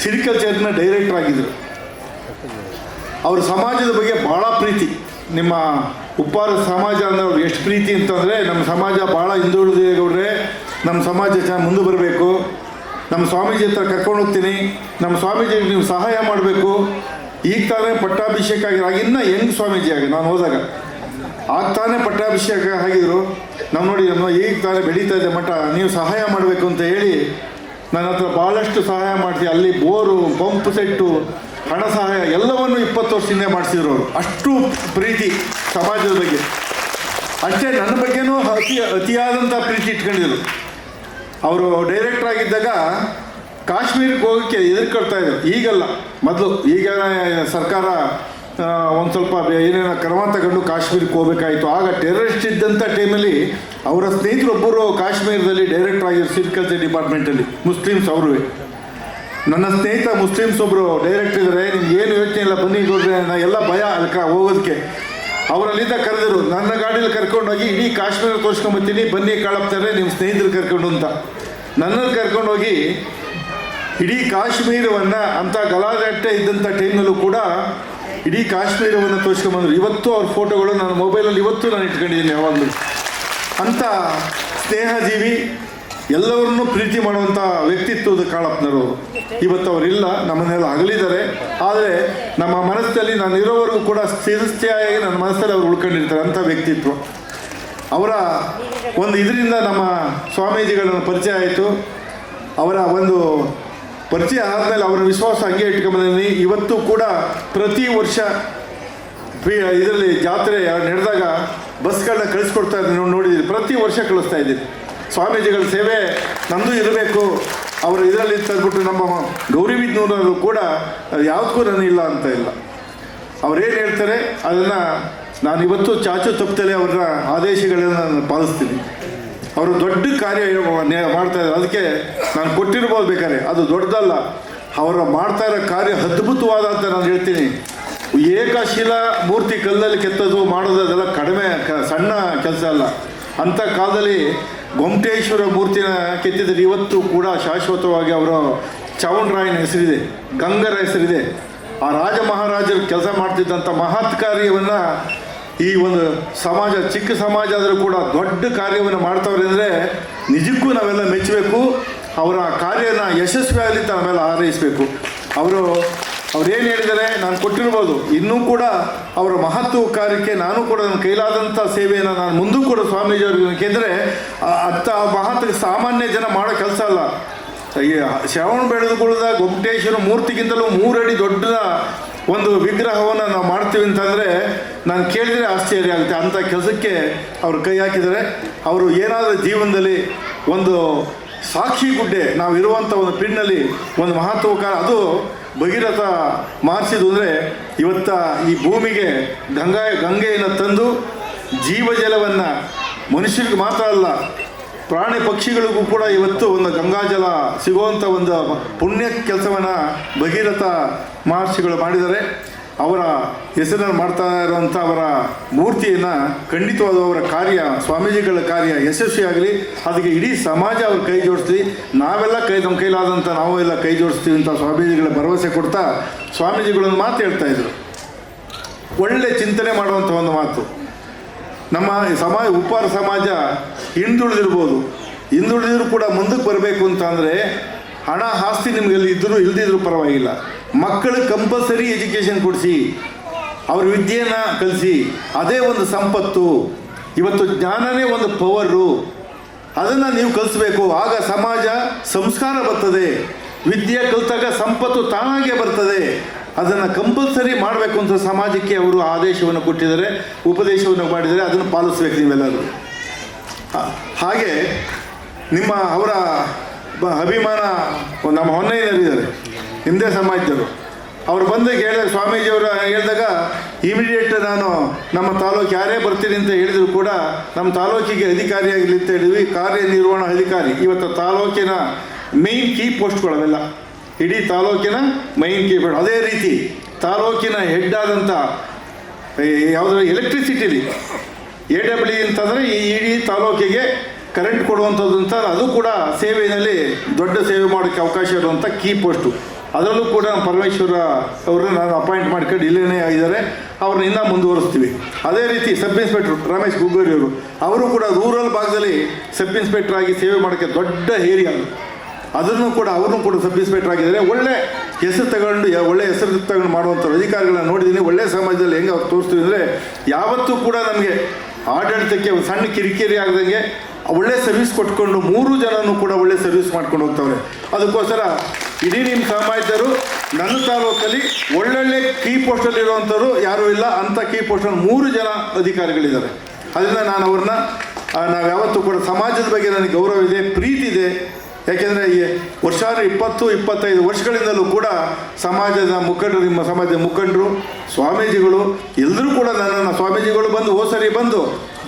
ಸಿರಿಕಲ್ಚರ್ನ ಡೈರೆಕ್ಟರ್ ಆಗಿದ್ದರು. ಅವ್ರ ಸಮಾಜದ ಬಗ್ಗೆ ಭಾಳ ಪ್ರೀತಿ. ನಿಮ್ಮ ಉಪ್ಪಾರ ಸಮಾಜ ಅಂದರೆ ಅವ್ರಿಗೆ ಎಷ್ಟು ಪ್ರೀತಿ ಅಂತಂದರೆ, ನಮ್ಮ ಸಮಾಜ ಭಾಳ ಹಿಂದುಳಿದಿದೆ ಗೌಡ್ರೆ, ನಮ್ಮ ಸಮಾಜ ಚೆನ್ನಾಗಿ ಮುಂದೆ ಬರಬೇಕು, ನಮ್ಮ ಸ್ವಾಮೀಜಿ ಹತ್ರ ಕರ್ಕೊಂಡು ಹೋಗ್ತೀನಿ, ನಮ್ಮ ಸ್ವಾಮೀಜಿಗೆ ನೀವು ಸಹಾಯ ಮಾಡಬೇಕು. ಈಗ ತಾನೇ ಪಟ್ಟಾಭಿಷೇಕ ಆಗಿರೋ ಇನ್ನೂ ಹೆಂಗೆ ಸ್ವಾಮೀಜಿ ಆಗಿ ನಾನು ಹೋದಾಗ ಆಗ್ತಾನೆ ಪಟ್ಟಾಭಿಷೇಕ ಆಗಿದ್ರು. ನಾವು ನೋಡಿ ನಮ್ಮ ಈಗ ತಾನೇ ಬೆಳೀತಾ ಇದೆ ಮಠ, ನೀವು ಸಹಾಯ ಮಾಡಬೇಕು ಅಂತ ಹೇಳಿ ನನ್ನ ಹತ್ರ ಭಾಳಷ್ಟು ಸಹಾಯ ಮಾಡ್ತೀವಿ. ಅಲ್ಲಿ ಬೋರು, ಪಂಪ್ ಸೆಟ್ಟು, ಹಣ ಸಹಾಯ ಎಲ್ಲವನ್ನು 20 ವರ್ಷದಿಂದ ಮಾಡಿಸಿದ್ರು ಅವರು. ಅಷ್ಟು ಪ್ರೀತಿ ಸಮಾಜದ ಬಗ್ಗೆ. ಅಷ್ಟೇ ನನ್ನ ಬಗ್ಗೆನೂ ಅತಿಯಾದಂಥ ಪ್ರೀತಿ ಇಟ್ಕೊಂಡಿದ್ರು. ಅವರು ಡೈರೆಕ್ಟರ್ ಆಗಿದ್ದಾಗ ಕಾಶ್ಮೀರಕ್ಕೆ ಹೋಗೋಕ್ಕೆ ಎದುರ್ಕೊಳ್ತಾ ಇದ್ರು. ಈಗಲ್ಲ, ಮೊದಲು. ಈಗ ಸರ್ಕಾರ ಒಂದು ಸ್ವಲ್ಪ ಏನೇನೋ ಕ್ರಮ ತಗೊಂಡು ಕಾಶ್ಮೀರಕ್ಕೆ ಹೋಗಬೇಕಾಯಿತು. ಆಗ ಟೆರರಿಸ್ಟ್ ಇದ್ದಂಥ ಟೈಮಲ್ಲಿ ಅವರ ಸ್ನೇಹಿತರೊಬ್ಬರು ಕಾಶ್ಮೀರದಲ್ಲಿ ಡೈರೆಕ್ಟರ್ ಆಗಿದ್ರು ಸಿರಿಕಲ್ಚರ್ ಡಿಪಾರ್ಟ್ಮೆಂಟಲ್ಲಿ, ಮುಸ್ಲಿಮ್ಸ್ ಅವರು. ನನ್ನ ಸ್ನೇಹಿತ ಮುಸ್ಲಿಮ್ಸ್ ಒಬ್ಬರು ಡೈರೆಕ್ಟರ್ ಇದ್ದಾರೆ, ನಿಮ್ಗೇನು ಯೋಚನೆ ಇಲ್ಲ ಬನ್ನಿ ನೋಡ್ರೆ, ನಾ ಎಲ್ಲ ಭಯ ಅದಕ್ಕೆ ಹೋಗೋದಕ್ಕೆ. ಅವರಲ್ಲಿಂದ ಕರೆದರು, ನನ್ನ ಗಾಡೀಲಿ ಕರ್ಕೊಂಡೋಗಿ ಇಡೀ ಕಾಶ್ಮೀರ ತೋರಿಸ್ಕೊಂಬತ್ತೀನಿ, ಬನ್ನಿ ಕಾಳಪ್ತಾರೆ ನಿಮ್ಮ ಸ್ನೇಹಿತರು ಕರ್ಕೊಂಡು ಅಂತ. ನನ್ನನ್ನು ಕರ್ಕೊಂಡೋಗಿ ಇಡೀ ಕಾಶ್ಮೀರವನ್ನು ಅಂಥ ಗಲಾಟೆ ಇದ್ದಂಥ ಟೈಮ್ನಲ್ಲೂ ಕೂಡ ಇಡೀ ಕಾಶ್ಮೀರವನ್ನು ತೋರಿಸ್ಕೊಂಬಂದರು. ಇವತ್ತು ಅವ್ರ ಫೋಟೋಗಳು ನನ್ನ ಮೊಬೈಲಲ್ಲಿ ಇವತ್ತು ನಾನು ಇಟ್ಕೊಂಡಿದ್ದೀನಿ ಯಾವಾಗಲೂ. ಅಂಥ ಸ್ನೇಹಜೀವಿ, ಎಲ್ಲವನ್ನೂ ಪ್ರೀತಿ ಮಾಡುವಂಥ ವ್ಯಕ್ತಿತ್ವದ ಕಾಳಪ್ಪನವರು. ಇವತ್ತು ಅವರಿಲ್ಲ, ನಮ್ಮನ್ನೆಲ್ಲ ಅಗಲಿದ್ದಾರೆ. ಆದರೆ ನಮ್ಮ ಮನಸ್ಸಲ್ಲಿ ನಾನು ಇರೋವರೆಗೂ ಕೂಡ ಸ್ಥಿರಸ್ಥಿಯಾಗಿ ನನ್ನ ಮನಸ್ಸಲ್ಲಿ ಅವರು ಉಳ್ಕೊಂಡಿರ್ತಾರೆ. ಅಂಥ ವ್ಯಕ್ತಿತ್ವ ಅವರ ಒಂದು ಇದರಿಂದ ನಮ್ಮ ಸ್ವಾಮೀಜಿಗಳನ್ನು ಪರಿಚಯ ಆಯಿತು. ಅವರ ಒಂದು ಪರಿಚಯ ಆದಮೇಲೆ ಅವರ ವಿಶ್ವಾಸ ಹಂಗೆ ಇಟ್ಕೊಂಬಂದಿದ್ದೀನಿ. ಇವತ್ತು ಕೂಡ ಪ್ರತಿ ವರ್ಷ ಇದರಲ್ಲಿ ಜಾತ್ರೆ ನಡೆದಾಗ ಬಸ್ಗಳನ್ನ ಕಳಿಸ್ಕೊಡ್ತಾ ಇದ್ದೀನಿ, ನೋಡಿದ್ದೀರಿ. ಪ್ರತಿ ವರ್ಷ ಕಳಿಸ್ತಾ ಇದ್ದೀನಿ. ಸ್ವಾಮೀಜಿಗಳ ಸೇವೆ ನಮ್ಮದು ಇರಬೇಕು. ಅವರು ಇದರಲ್ಲಿ ತಂದುಬಿಟ್ಟು ನಮ್ಮ ಗೌರಿಬಿದನೂರಲ್ಲೂ ಕೂಡ ಯಾವುದಕ್ಕೂ ನಾನು ಇಲ್ಲ ಅಂತ ಇಲ್ಲ. ಅವ್ರೇನು ಹೇಳ್ತಾರೆ ಅದನ್ನು ನಾನು ಇವತ್ತು ಚಾಚು ತಪ್ಪದಲ್ಲೇ ಅವರ ಆದೇಶಗಳನ್ನು ನಾನು ಪಾಲಿಸ್ತೀನಿ. ಅವರು ದೊಡ್ಡ ಕಾರ್ಯ ಮಾಡ್ತಾಯಿದ್ದಾರೆ. ಅದಕ್ಕೆ ನಾನು ಕೊಟ್ಟಿರ್ಬೋದು ಬೇಕಾದ್ರೆ, ಅದು ದೊಡ್ಡದಲ್ಲ. ಅವರ ಮಾಡ್ತಾ ಇರೋ ಕಾರ್ಯ ಅದ್ಭುತವಾದ ಅಂತ ನಾನು ಹೇಳ್ತೀನಿ. ಏಕಶಿಲಾ ಮೂರ್ತಿ ಕಲ್ಲಲ್ಲಿ ಕೆತ್ತೋದು ಮಾಡೋದು ಅದೆಲ್ಲ ಕಡಿಮೆ ಸಣ್ಣ ಕೆಲಸ ಅಲ್ಲ. ಅಂಥ ಕಾಲದಲ್ಲಿ ಗೊಮ್ಮಟೇಶ್ವರ ಮೂರ್ತಿನ ಕೆತ್ತಿದರೆ ಇವತ್ತು ಕೂಡ ಶಾಶ್ವತವಾಗಿ ಅವರ ಚಾವುಂಡರಾಯನ ಹೆಸರಿದೆ, ಗಂಗರ ಹೆಸರಿದೆ. ಆ ರಾಜ ಮಹಾರಾಜರು ಕೆಲಸ ಮಾಡ್ತಿದ್ದಂಥ ಮಹತ್ ಕಾರ್ಯವನ್ನು ಈ ಒಂದು ಸಮಾಜ, ಚಿಕ್ಕ ಸಮಾಜ ಆದರೂ ಕೂಡ ದೊಡ್ಡ ಕಾರ್ಯವನ್ನು ಮಾಡ್ತವ್ರೆ ಅಂದರೆ ನಿಜಕ್ಕೂ ನಾವೆಲ್ಲ ಮೆಚ್ಚಬೇಕು. ಅವರ ಕಾರ್ಯನ ಯಶಸ್ವಿಯಾಗಲಿ ಅಂತ ನಾವೆಲ್ಲ ಹಾರೈಸಬೇಕು. ಅವ್ರೇನು ಹೇಳಿದ್ದಾರೆ ನಾನು ಕೊಟ್ಟಿರ್ಬೋದು, ಇನ್ನೂ ಕೂಡ ಅವರ ಮಹತ್ವ ಕಾರ್ಯಕ್ಕೆ ನಾನು ಕೂಡ ನನ್ನ ಕೈಲಾದಂಥ ಸೇವೆಯನ್ನು ನಾನು ಮುಂದೂ ಕೂಡ ಸ್ವಾಮೀಜಿಯವ್ರಿಗೆ, ಏಕೆಂದರೆ ಅಂಥ ಮಹತ್ವ ಸಾಮಾನ್ಯ ಜನ ಮಾಡೋ ಕೆಲಸ ಅಲ್ಲ. ಈ ಶ್ರವಣ ಬೆಳೆದುಕೊಳ್ಳದ ಗೊಮ್ಮಟೇಶ್ವರ ಮೂರ್ತಿಗಿಂತಲೂ 3 ಅಡಿ ದೊಡ್ಡ ಒಂದು ವಿಗ್ರಹವನ್ನು ನಾವು ಮಾಡ್ತೀವಿ ಅಂತಂದರೆ ನಾನು ಕೇಳಿದರೆ ಆಶ್ಚರ್ಯ ಆಗುತ್ತೆ. ಅಂಥ ಕೆಲಸಕ್ಕೆ ಅವರು ಕೈ ಹಾಕಿದ್ದಾರೆ. ಅವರು ಏನಾದರೂ ಜೀವನದಲ್ಲಿ ಒಂದು ಸಾಕ್ಷಿ ಗುಡ್ಡೆ ನಾವು ಇರುವಂಥ ಒಂದು ಪಿನ್ನಲ್ಲಿ ಒಂದು ಮಹತ್ವಕಾರ ಅದು ಭಗೀರಥ ಮಾರಿಸಿದ್ದು ಅಂದರೆ ಇವತ್ತ ಈ ಭೂಮಿಗೆ ಗಂಗೆಯನ್ನು ತಂದು ಜೀವಜಲವನ್ನು ಮನುಷ್ಯರಿಗೆ ಮಾತ್ರ ಅಲ್ಲ ಪ್ರಾಣಿ ಪಕ್ಷಿಗಳಿಗೂ ಕೂಡ ಇವತ್ತು ಒಂದು ಗಂಗಾಜಲ ಸಿಗುವಂಥ ಒಂದು ಪುಣ್ಯ ಕೆಲಸವನ್ನು ಭಗೀರಥ ಮಹರ್ಷಿಗಳು ಮಾಡಿದ್ದಾರೆ. ಅವರ ಹೆಸರನ್ನು ಮಾಡ್ತಾ ಇರುವಂಥ ಅವರ ಮೂರ್ತಿಯನ್ನು ಖಂಡಿತವಾದ ಅವರ ಕಾರ್ಯ, ಸ್ವಾಮೀಜಿಗಳ ಕಾರ್ಯ ಯಶಸ್ವಿಯಾಗಲಿ. ಅದಕ್ಕೆ ಇಡೀ ಸಮಾಜ ಅವ್ರ ಕೈ ಜೋಡಿಸ್ಲಿ. ನಾವೆಲ್ಲ ನಮ್ಮ ಕೈಲಾದಂಥ ನಾವು ಎಲ್ಲ ಕೈ ಜೋಡಿಸ್ತೀವಿ ಅಂತ ಸ್ವಾಮೀಜಿಗಳ ಭರವಸೆ ಕೊಡ್ತಾ ಸ್ವಾಮೀಜಿಗಳೊಂದು ಮಾತು ಹೇಳ್ತಾಯಿದ್ರು. ಒಳ್ಳೆ ಚಿಂತನೆ ಮಾಡುವಂಥ ಒಂದು ಮಾತು. ನಮ್ಮ ಉಪ್ಪಾರ ಸಮಾಜ ಹಿಂದುಳಿದಿರ್ಬೋದು, ಹಿಂದುಳಿದಿದ್ರು ಕೂಡ ಮುಂದಕ್ಕೆ ಬರಬೇಕು ಅಂತ ಅಂದರೆ ಹಣ ಆಸ್ತಿ ನಿಮಗೆ ಇಲ್ದಿದ್ರೂ ಪರವಾಗಿಲ್ಲ. ಮಕ್ಕಳಿಗೆ ಕಂಪಲ್ಸರಿ ಎಜುಕೇಷನ್ ಕೊಡಿಸಿ, ಅವ್ರ ವಿದ್ಯೆಯನ್ನು ಕಲಿಸಿ, ಅದೇ ಒಂದು ಸಂಪತ್ತು. ಇವತ್ತು ಜ್ಞಾನನೇ ಒಂದು ಪವರು, ಅದನ್ನು ನೀವು ಕಲಿಸ್ಬೇಕು. ಆಗ ಸಮಾಜ ಸಂಸ್ಕಾರ ಬರ್ತದೆ. ವಿದ್ಯೆ ಕಲಿತಾಗ ಸಂಪತ್ತು ತಾನಾಗೆ ಬರ್ತದೆ. ಅದನ್ನು ಕಂಪಲ್ಸರಿ ಮಾಡಬೇಕು ಅಂತ ಸಮಾಜಕ್ಕೆ ಅವರು ಆದೇಶವನ್ನು ಕೊಟ್ಟಿದ್ದಾರೆ, ಉಪದೇಶವನ್ನು ಮಾಡಿದ್ದಾರೆ. ಅದನ್ನು ಪಾಲಿಸ್ಬೇಕು ನೀವೆಲ್ಲರೂ. ಹಾಗೆ ಅವರ ಅಭಿಮಾನ ನಮ್ಮ ಹೊನ್ನಯ್ಯನವರಿದ್ದಾರೆ, ಹಿಂದೆ ಸಮಾಜದವರು. ಅವ್ರು ಬಂದಾಗ ಹೇಳಿದಾಗ ಸ್ವಾಮೀಜಿಯವರು ಹೇಳಿದಾಗ ಇಮಿಡಿಯೇಟ್ ನಾನು ನಮ್ಮ ತಾಲೂಕು ಯಾರೇ ಬರ್ತೀನಿ ಅಂತ ಹೇಳಿದ್ರು ಕೂಡ ನಮ್ಮ ತಾಲೂಕಿಗೆ ಅಧಿಕಾರಿಯಾಗಲಿ ಅಂತ ಹೇಳಿದ್ವಿ. ಕಾರ್ಯನಿರ್ವಹಣಾ ಅಧಿಕಾರಿ ಇವತ್ತು ತಾಲೂಕಿನ ಮೇಯ್ನ್ ಕೀ ಪೋಸ್ಟ್ಗಳವೆಲ್ಲ, ಇಡೀ ತಾಲೂಕಿನ ಮೈನ್ ಕೀ ಪೋಸ್ಟ್. ಅದೇ ರೀತಿ ತಾಲೂಕಿನ ಹೆಡ್ ಆದಂಥ ಯಾವುದಾದ್ರು ಎಲೆಕ್ಟ್ರಿಸಿಟಿಲಿ AWE ಅಂತಂದರೆ ಈ ಇಡೀ ತಾಲೂಕಿಗೆ ಕರೆಂಟ್ ಕೊಡುವಂಥದ್ದು ಅಂತ, ಅದು ಕೂಡ ಸೇವೆಯಲ್ಲಿ ದೊಡ್ಡ ಸೇವೆ ಮಾಡೋಕ್ಕೆ ಅವಕಾಶ ಇರುವಂಥ ಕೀ ಪೋಸ್ಟು. ಅದರಲ್ಲೂ ಕೂಡ ಪರಮೇಶ್ವರ ಅವ್ರನ್ನ ನಾನು ಅಪಾಯಿಂಟ್ ಮಾಡ್ಕೊಂಡು ಇಲ್ಲೇ ಇದ್ದಾರೆ. ಅವ್ರನ್ನ ಇನ್ನೂ ಮುಂದುವರಿಸ್ತೀವಿ. ಅದೇ ರೀತಿ ಸಬ್ ಇನ್ಸ್ಪೆಕ್ಟ್ರು ರಮೇಶ್ ಗುಗ್ಗರಿ ಅವರು ಕೂಡ ರೂರಲ್ ಭಾಗದಲ್ಲಿ ಸಬ್ ಇನ್ಸ್ಪೆಕ್ಟರ್ ಆಗಿ ಸೇವೆ ಮಾಡೋಕ್ಕೆ ದೊಡ್ಡ ಏರಿಯಾ. ಅದನ್ನು ಕೂಡ ಅವ್ರನ್ನೂ ಕೂಡ ಸಬ್ ಇನ್ಸ್ಪೆಕ್ಟರ್ ಆಗಿದ್ದಾರೆ. ಒಳ್ಳೆ ಹೆಸರು ಒಳ್ಳೆ ಹೆಸರು ತಗೊಂಡು ಮಾಡುವಂಥ ಅಧಿಕಾರಿಗಳನ್ನ ನೋಡಿದ್ದೀನಿ. ಒಳ್ಳೆ ಸಮಾಜದಲ್ಲಿ ಹೆಂಗೆ ಅವ್ರು ತೋರಿಸ್ತೀವಿ ಅಂದರೆ ಯಾವತ್ತೂ ಕೂಡ ನಮಗೆ ಆಡಳಿತಕ್ಕೆ ಸಣ್ಣ ಕಿರಿಕಿರಿ ಆಗದಂಗೆ ಒಳ್ಳೆ ಸರ್ವಿಸ್ ಕೊಟ್ಕೊಂಡು 3 ಜನನೂ ಕೂಡ ಒಳ್ಳೆ ಸರ್ವಿಸ್ ಮಾಡ್ಕೊಂಡು ಹೋಗ್ತವ್ರೆ. ಅದಕ್ಕೋಸ್ಕರ ಇಡೀ ನಿಮ್ಮ ಸಮಾಜದವರು ನನ್ನ ತಾಲೂಕಲ್ಲಿ ಒಳ್ಳೊಳ್ಳೆ ಕೀ ಪೋಸ್ಟಲ್ಲಿರುವಂಥವ್ರು ಯಾರೂ ಇಲ್ಲ. ಅಂಥ ಕೀ ಪೋಸ್ಟಲ್ಲಿ 3 ಜನ ಅಧಿಕಾರಿಗಳಿದ್ದಾರೆ. ಅದರಿಂದ ನಾನು ಅವ್ರನ್ನ ನಾವು ಯಾವತ್ತೂ ಕೂಡ ಸಮಾಜದ ಬಗ್ಗೆ ನನಗೆ ಗೌರವ ಇದೆ, ಪ್ರೀತಿ ಇದೆ. ಯಾಕೆಂದರೆ ಈ 20-25 ವರ್ಷಗಳಿಂದಲೂ ಕೂಡ ಸಮಾಜದ ಮುಖಂಡರು, ನಿಮ್ಮ ಸಮಾಜದ ಮುಖಂಡರು, ಸ್ವಾಮೀಜಿಗಳು ಎಲ್ಲರೂ ಕೂಡ ನನ್ನನ್ನು ಸ್ವಾಮೀಜಿಗಳು ಬಂದು ಸರಿ ಬಂದು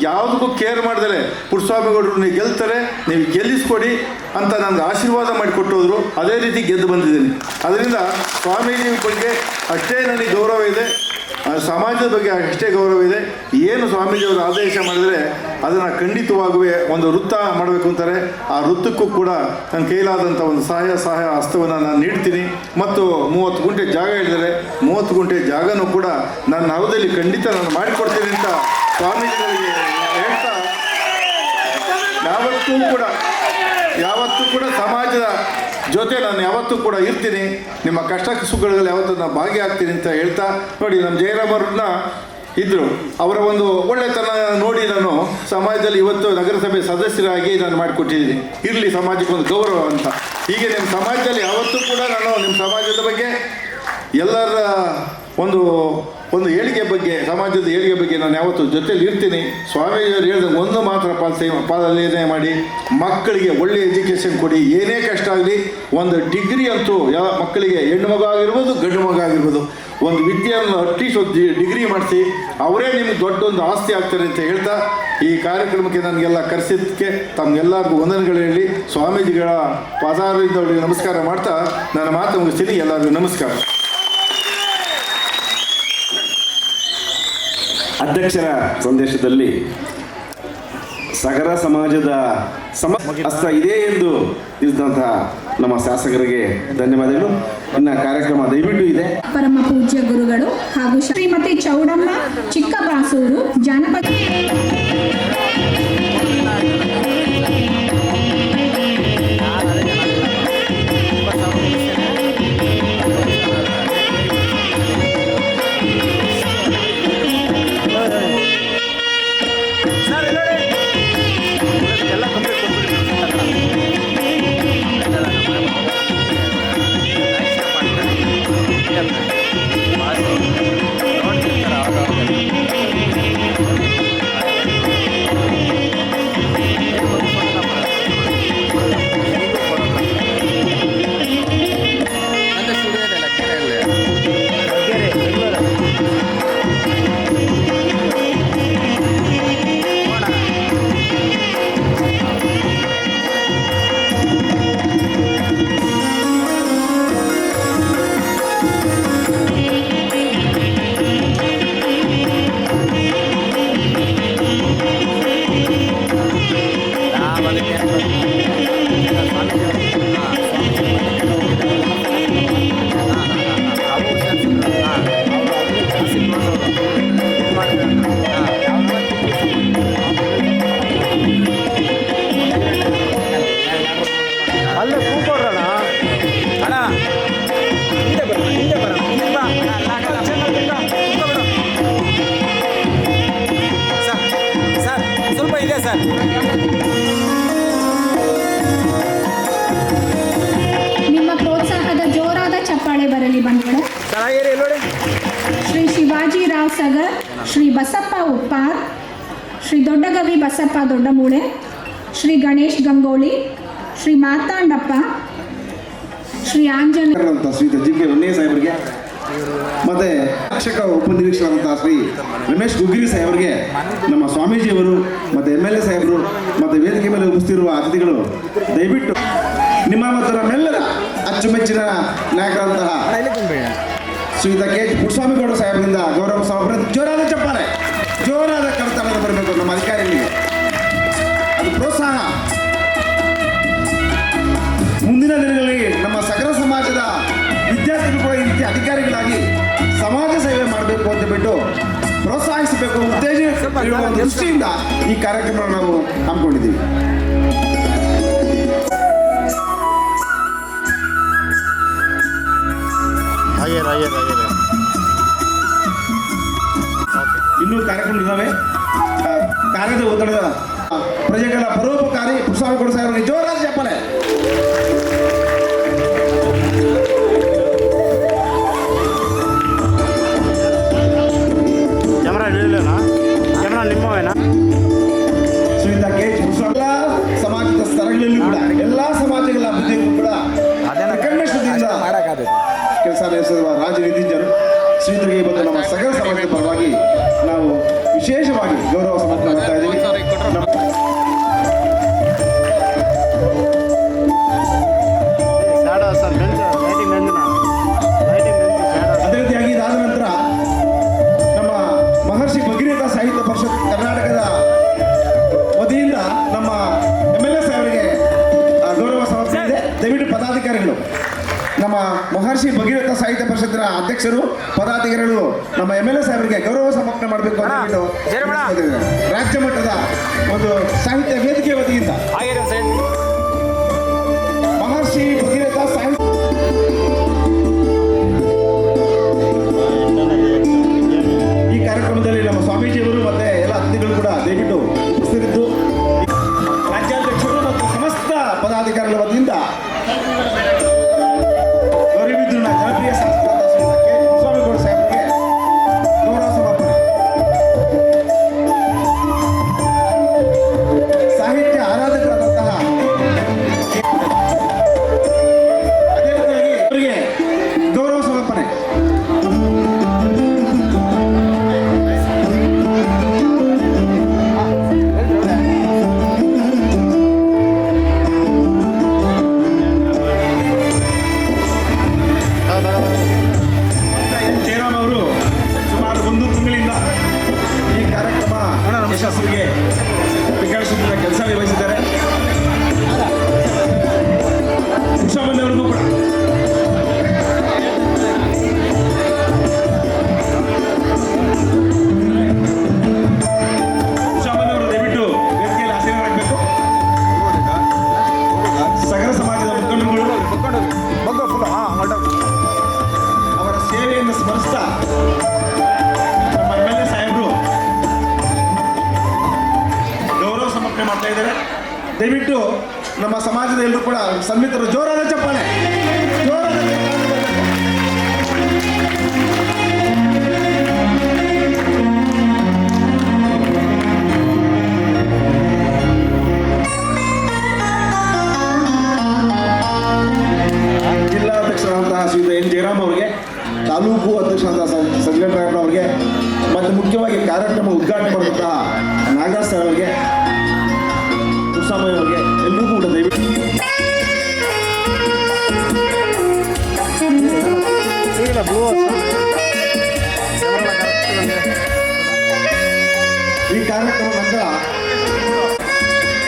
ಯಾವುದಕ್ಕೂ ಕೇರ್ ಮಾಡಿದರೆ ಪುಟ್ಟಸ್ವಾಮಿಗೌಡರು ನೀವು ಗೆಲ್ತಾರೆ, ನೀವು ಗೆಲ್ಲಿಸ್ಕೊಡಿ ಅಂತ ನನಗೆ ಆಶೀರ್ವಾದ ಮಾಡಿಕೊಟ್ಟೋದ್ರು. ಅದೇ ರೀತಿ ಗೆದ್ದು ಬಂದಿದ್ದೀನಿ. ಅದರಿಂದ ಸ್ವಾಮೀಜಿ ಬಗ್ಗೆ ಅಷ್ಟೇ ನನಗೆ ಗೌರವ ಇದೆ, ಸಮಾಜದ ಬಗ್ಗೆ ಅಷ್ಟೇ ಗೌರವ ಇದೆ. ಏನು ಸ್ವಾಮೀಜಿಯವರು ಆದೇಶ ಮಾಡಿದರೆ ಅದನ್ನು ಖಂಡಿತವಾಗುವೆ ಒಂದು ವೃತ್ತ ಮಾಡಬೇಕು ಅಂತಾರೆ. ಆ ವೃತ್ತಕ್ಕೂ ಕೂಡ ನನ್ನ ಕೈಲಾದಂಥ ಒಂದು ಸಹಾಯ ಹಸ್ತವನ್ನು ನಾನು ನೀಡ್ತೀನಿ. ಮತ್ತು 30 ಗುಂಟೆ ಜಾಗ ಹೇಳಿದರೆ 30 ಗುಂಟೆ ಜಾಗನೂ ಕೂಡ ನನ್ನ ಹೌದಲ್ಲಿ ಖಂಡಿತ ನಾನು ಮಾಡಿಕೊಡ್ತೀನಿ ಅಂತ ಸ್ವಾಮೀಜಿಗಳಿಗೆ ಹೇಳ್ತಾ, ಯಾವತ್ತೂ ಕೂಡ ಸಮಾಜದ ಜೊತೆ ನಾನು ಯಾವತ್ತೂ ಕೂಡ ಇರ್ತೀನಿ. ನಿಮ್ಮ ಕಷ್ಟ ಸುಖಗಳಲ್ಲಿ ಯಾವತ್ತೂ ನಾನು ಭಾಗಿಯಾಗ್ತೀನಿ ಅಂತ ಹೇಳ್ತಾ, ನೋಡಿ ನಮ್ಮ ಜಯರಾಮವ್ರನ್ನ ಇದ್ದರು, ಅವರ ಒಂದು ಒಳ್ಳೆತನ ನೋಡಿ ನಾನು ಸಮಾಜದಲ್ಲಿ ಇವತ್ತು ನಗರಸಭೆ ಸದಸ್ಯರಾಗಿ ನಾನು ಮಾಡಿಕೊಟ್ಟಿದ್ದೀನಿ. ಇರಲಿ ಸಮಾಜಕ್ಕೆ ಒಂದು ಗೌರವ ಅಂತ. ಹೀಗೆ ನಿಮ್ಮ ಸಮಾಜದಲ್ಲಿ ಯಾವತ್ತೂ ಕೂಡ ನಾನು ನಿಮ್ಮ ಸಮಾಜದ ಬಗ್ಗೆ ಎಲ್ಲರ ಒಂದು ಒಂದು ಏಳಿಗೆ ಬಗ್ಗೆ, ಸಮಾಜದ ಏಳಿಗೆ ಬಗ್ಗೆ ನಾನು ಯಾವತ್ತೂ ಜೊತೆಲಿ ಇರ್ತೀನಿ. ಸ್ವಾಮೀಜಿಯವರು ಹೇಳಿದ ಒಂದು ಮಾತ್ರ ಪಾಲನೆ ಮಾಡಿ, ಮಕ್ಕಳಿಗೆ ಒಳ್ಳೆ ಎಜುಕೇಷನ್ ಕೊಡಿ. ಏನೇ ಕಷ್ಟ ಆಗಲಿ ಒಂದು ಡಿಗ್ರಿ ಅಂತೂ ಯಾವ ಮಕ್ಕಳಿಗೆ, ಹೆಣ್ಣು ಮಗ ಆಗಿರ್ಬೋದು ಗಂಡು ಮಗ ಆಗಿರ್ಬೋದು, ಒಂದು ವಿದ್ಯೆಯನ್ನು ಅಟ್ಲೀಸ್ಟ್ ಒಂದು ಡಿಗ್ರಿ ಮಾಡಿಸಿ, ಅವರೇ ನಿಮ್ಗೆ ದೊಡ್ಡ ಒಂದು ಆಸ್ತಿ ಆಗ್ತಾರೆ ಅಂತ ಹೇಳ್ತಾ ಈ ಕಾರ್ಯಕ್ರಮಕ್ಕೆ ನನಗೆಲ್ಲ ಕರೆಸಿದ್ದಕ್ಕೆ ತಮ್ಗೆಲ್ಲರಿಗೂ ವಂದನೆಗಳು ಹೇಳಿ ಸ್ವಾಮೀಜಿಗಳ ಪಾದಾರದಿಂದ ಅವರಿಗೆ ನಮಸ್ಕಾರ ಮಾಡ್ತಾ ನನ್ನ ಮಾತು ಮುಗಿಸ್ತೀನಿ. ಎಲ್ಲರಿಗೂ ನಮಸ್ಕಾರ. ಅಧ್ಯಕ್ಷರ ಸಂದೇಶದಲ್ಲಿ ಸಗರ ಸಮಾಜದ ಹಸ್ತ ಇದೆ ಎಂದು ತಿಳಿಸಿದಂತಹ ನಮ್ಮ ಶಾಸಕರಿಗೆ ಧನ್ಯವಾದಗಳು. ಇನ್ನು ಕಾರ್ಯಕ್ರಮ ದಯವಿಟ್ಟು ಇದೆ. ಪರಮ ಪೂಜ್ಯ ಗುರುಗಳು ಹಾಗೂ ಶ್ರೀಮತಿ ಚೌಡಮ್ಮ ಚಿಕ್ಕಬಾಸೂರು ಜಾನಪದ ನಿಮ್ಮ ಪ್ರೋತ್ಸಾಹದ ಜೋರಾದ ಚಪ್ಪಾಳೆ ಬರಲಿ ಬಂಧುಗಳೇ. ಶ್ರೀ ಶಿವಾಜಿರಾವ್ ಸಗರ್, ಶ್ರೀ ಬಸಪ್ಪ ಉಪ್ಪಾರ್, ಶ್ರೀ ದೊಡ್ಡಗವಿ ಬಸಪ್ಪ ದೊಡ್ಡಮೂಳೆ, ಶ್ರೀ ಗಣೇಶ್ ಗಂಗೋಳಿ, ಶ್ರೀ ಮಾರ್ತಾಂಡಪ್ಪ, ಶ್ರೀ ಆಂಜನೇಯ ಶ್ರೀ ಜಿ ಕೆ ರೊನ್ನೆ ಸಾಹೇಬರಿಗೆ, ಮತ್ತೆ ಶಿಕ್ಷಕ ಉಪನಿರೀಕ್ಷಕರಾದಂತಹ ಶ್ರೀ ರಮೇಶ್ ಗುಗ್ಗಿರಿ ಸಾಹೇಬರಿಗೆ, ನಮ್ಮ ಸ್ವಾಮೀಜಿಯವರು ಮತ್ತು MLA ಸಾಹೇಬರು ಮತ್ತು ವೇದಿಕೆ ಮೇಲೆ ಉಪಸ್ಥಿತಿರುವ ಅತಿಥಿಗಳು, ದಯವಿಟ್ಟು ನಿಮ್ಮ ಮತ್ತು ನಮ್ಮೆಲ್ಲರ ಅಚ್ಚುಮೆಚ್ಚಿನ ನಾಯಕರಾದಂತಹ ಶ್ರೀಯುತ ಕೆ ಪುಟ್ಟಸ್ವಾಮಿಗೌಡ ಸಾಹೇಬರಿಂದ ಗೌರವ ಸಮರ್ಪಣೆ. ಜೋರಾದ ಚಪ್ಪಾಳೆ, ಜೋರಾದ ಕರ್ತವ್ಯ ಬರಬೇಕು ನಮ್ಮ ಅಧಿಕಾರಿಗಳಿಗೆ. ಅದು ಪ್ರೋತ್ಸಾಹ. ಮುಂದಿನ ದಿನಗಳಲ್ಲಿ ನಮ್ಮ ಸಗರ ಸಮಾಜದ ವಿದ್ಯಾರ್ಥಿಗಳು ಕೂಡ ಈ ರೀತಿ ಅಧಿಕಾರಿಗಳಾಗಿ ಸಮಾಜ ಸೇವೆ ಮಾಡಬೇಕು ಅಂತ ಬಿಟ್ಟು ಪ್ರೋತ್ಸಾಹಿಸಬೇಕು, ಉತ್ತೇಜ ನೀಡುವ ದೃಷ್ಟಿಯಿಂದ ಈ ಕಾರ್ಯಕ್ರಮ ನಾವು ಹಮ್ಮಿಕೊಂಡಿದ್ದೀವಿ. ಇನ್ನೂ ಕಾರ್ಯಕ್ರಮಗಳಿದ್ದಾವೆ. ಕಾರ್ಯದ ಒತ್ತಡದ ಪ್ರಜೆಗಳ ಪರೋಪಕಾರಿ ಪುಟ್ಟಸ್ವಾಮಿಗೌಡ ಸಾಹೇಬರಿಗೆ ಜೋರಾದ ಚಪ್ಪಾಳೆ. ಶ್ರೀಯುತ ಕೆ ಪುಟ್ಟಸ್ವಾಮಿ ಸಮಾಜದ ಸ್ತರಗಳಲ್ಲಿ ಕೂಡ ಎಲ್ಲ ಸಮಾಜಗಳ ಅಭಿವೃದ್ಧಿಗೂ ಕೂಡ ಕನ್ನಡದಿಂದ ಕೆಲಸ ನಡೆಸಿರುವ ರಾಜನೀತಿಜ್ಞರು ಶ್ರೀಯುತರಿಗೆ ಬಂದು ನಮ್ಮ ಸಗರ ಸಮಾಜದ ಪರವಾಗಿ ನಾವು ವಿಶೇಷವಾಗಿ ಗೌರವ ಸಮರ್ಪಣೆ ಮಾಡ್ತಾ ಇದ್ದೀವಿ. ಅದೇ ರೀತಿಯಾಗಿ ಇದಾದ ನಂತರ ನಮ್ಮ ಮಹರ್ಷಿ ಭಗೀರಥ ಸಾಹಿತ್ಯ ಪರಿಷತ್ ಕರ್ನಾಟಕದ ವತಿಯಿಂದ ನಮ್ಮ MLA ಸಾಹೇಬರಿಗೆ ಗೌರವ ಸಮರ್ಪಣೆ ಇದೆ. ದಯವಿಟ್ಟು ಪದಾಧಿಕಾರಿಗಳು, ನಮ್ಮ ಮಹರ್ಷಿ ಭಗೀರಥ ಸಾಹಿತ್ಯ ಪರಿಷತ್ತಿನ ಅಧ್ಯಕ್ಷರು ಪದಾಧಿಕಾರಿಗಳು ನಮ್ಮ MLA ಸಾಹೇಬರಿಗೆ ಗೌರವ ಸಮರ್ಪಣೆ ಮಾಡಬೇಕು ಅಂತ ಹೇಳ್ಬಿಟ್ಟು ರಾಜ್ಯ ಮಟ್ಟದ ಒಂದು ಸಾಹಿತ್ಯ ವೇದಿಕೆ ವತಿಯಿಂದ ಮಹರ್ಷಿ ಭಗೀರಥ ಸಾಹಿತ್ಯ ಈ ಕಾರ್ಯಕ್ರಮದಲ್ಲಿ ನಮ್ಮ ಸ್ವಾಮೀಜಿಯವರು ಮತ್ತೆ ಎಲ್ಲ ಅತಿಥಿಗಳು ಕೂಡ ದಯವಿಟ್ಟು ಉಪಸ್ಥಿತರಿದ್ದು ರಾಜ್ಯಾಧ್ಯಕ್ಷರು ಮತ್ತು ಸಮಸ್ತ ಪದಾಧಿಕಾರಿಗಳ ವತಿಯಿಂದ ಗೌರವಿದ್ರು ಜನಪ್ರಿಯ ಶಾಸಕರಾದ ಶ್ರೀ ಕೆ ಪುಟ್ಟಸ್ವಾಮಿಗೌಡ ಸಾಹೇಬರಿಗೆ ನಮ್ಮ ಸಮಾಜದ ಎಲ್ಲರೂ ಕೂಡ ಸನ್ಮಿತರು ಜೋರಾದ ಚಪ್ಪಾಳೆ, ಜೋರಾದ ಚಪ್ಪಾಳೆ. ಜಿಲ್ಲಾಧ್ಯಕ್ಷರಾದಂತಹ ಶ್ರೀಯುತ ಎನ್ ಜಯರಾಮ್ ಅವರಿಗೆ, ತಾಲೂಕು ಅಧ್ಯಕ್ಷರಾದಂತಹ ಸಂಜಯ್ ರಾಯಣ್ಣ ಅವರಿಗೆ, ಮತ್ತು ಮುಖ್ಯವಾಗಿ ಕಾರ್ಯಕ್ರಮ ಉದ್ಘಾಟನೆ ಮಾಡಿದಂತಹ ನಾಗರಾಜ್ ಸರ್ ಅವರಿಗೆ, ಕುಸಾಮಯ್ಯ ಅವರಿಗೆ ಎಲ್ಲರಿಗೂ ಕೂಡ ದಯವಿಟ್ಟು ಈ ಕಾರ್ಯಕ್ರಮ ನಂತರ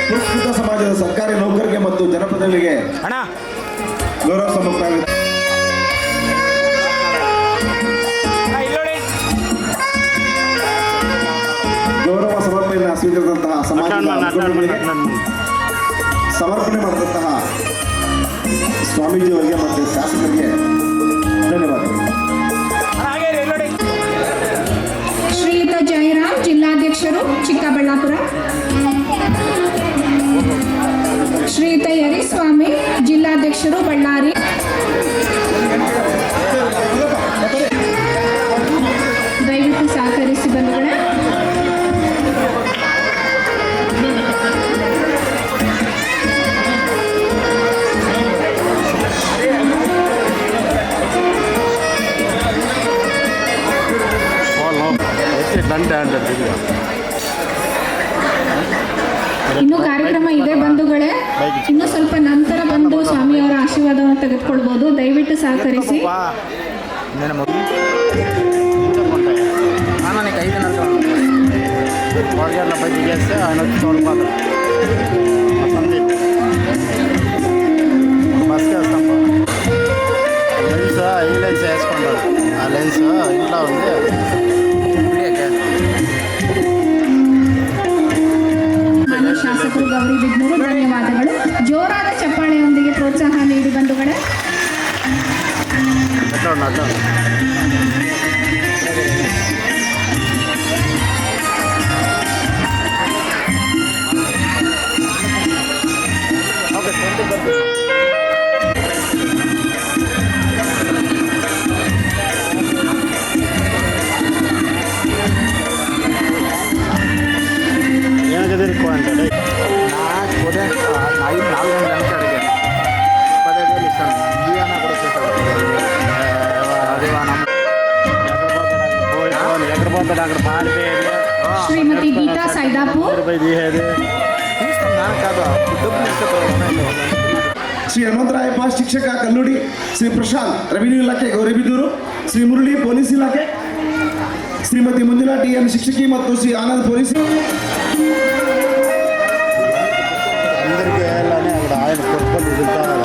ಪುರಸ್ಕೃತ ಸಮಾಜದ ಸರ್ಕಾರಿ ನೌಕರರಿಗೆ ಮತ್ತು ಜನಪ್ರತಿನಿಧಿಗಳಿಗೆ ಗೌರವ ಸಮರ್ಪಣೆ ಗೌರವ ಸಮರ್ಪಣೆಯನ್ನು ಸ್ವೀಕರಿಸಿದಂತಹ ಸಮಾಜದ ಮುಖಂಡರಿಗೆ, ಸಮರ್ಪಣೆ ಮಾಡಿದಂತಹ ಸ್ವಾಮೀಜಿಯವರಿಗೆ ಮತ್ತು ಶಾಸಕರಿಗೆ ಧನ್ಯವಾದಗಳು. ಶ್ರೀಯುತ ಜಯರಾಮ್ ಜಿಲ್ಲಾಧ್ಯಕ್ಷರು ಚಿಕ್ಕಬಳ್ಳಾಪುರ, ಶ್ರೀಯುತ ಯರಿಸ್ವಾಮಿ ಜಿಲ್ಲಾಧ್ಯಕ್ಷರು ಬಳ್ಳಾರಿ, ದಯವಿಟ್ಟು ಸಹಕರಿಸಿ ಬಂಧುಗಳೇ. ಇನ್ನು ಕಾರ್ಯಕ್ರಮ ಇದೆ ಬಂಧುಗಳೇ, ಇನ್ನು ಸ್ವಲ್ಪ ನಂತರ ಬಂದು ಸ್ವಾಮಿಯವರ ಆಶೀರ್ವಾದವನ್ನು ತೆಗೆದುಕೊಳ್ಬಹುದು. ದಯವಿಟ್ಟು ಸಹಕರಿಸಿ. లెన్స్ వేసుకుంటాడు. ఆ లెన్స్ ఇంట్లో ఉంది. ಶಾಸಕರು ಗೌರಿ ಬಿದ್ನೂರು, ಧನ್ಯವಾದಗಳು. ಜೋರಾದ ಚಪ್ಪಾಳೆಯೊಂದಿಗೆ ಪ್ರೋತ್ಸಾಹ ನೀಡಿ ಬಂಧುಗಳೇ. ಶ್ರೀಮತಿ ಗೀತಾ ಸೈದಾಪುರ್, ಶ್ರೀ ಹನುಮಂತರಾಯಪ್ಪ ಶಿಕ್ಷಕ ಕಲ್ಲೂಡಿ, ಶ್ರೀ ಪ್ರಶಾಂತ್ ರೆವಿನ್ಯೂ ಇಲಾಖೆ ಗೌರಿಬಿದೂರು, ಶ್ರೀ ಮುರಳಿ ಪೊಲೀಸ್ ಇಲಾಖೆ, ಶ್ರೀಮತಿ ಮಂಜುಳಾ ಟಿ ಎನ್ ಶಿಕ್ಷಕಿ ಮತ್ತು ಶ್ರೀ ಆನಂದ್ ಪೊಲೀಸ್. అందరికీ వేయాలని అక్కడ ఆయన కొట్టుకొని వెళ్తారు.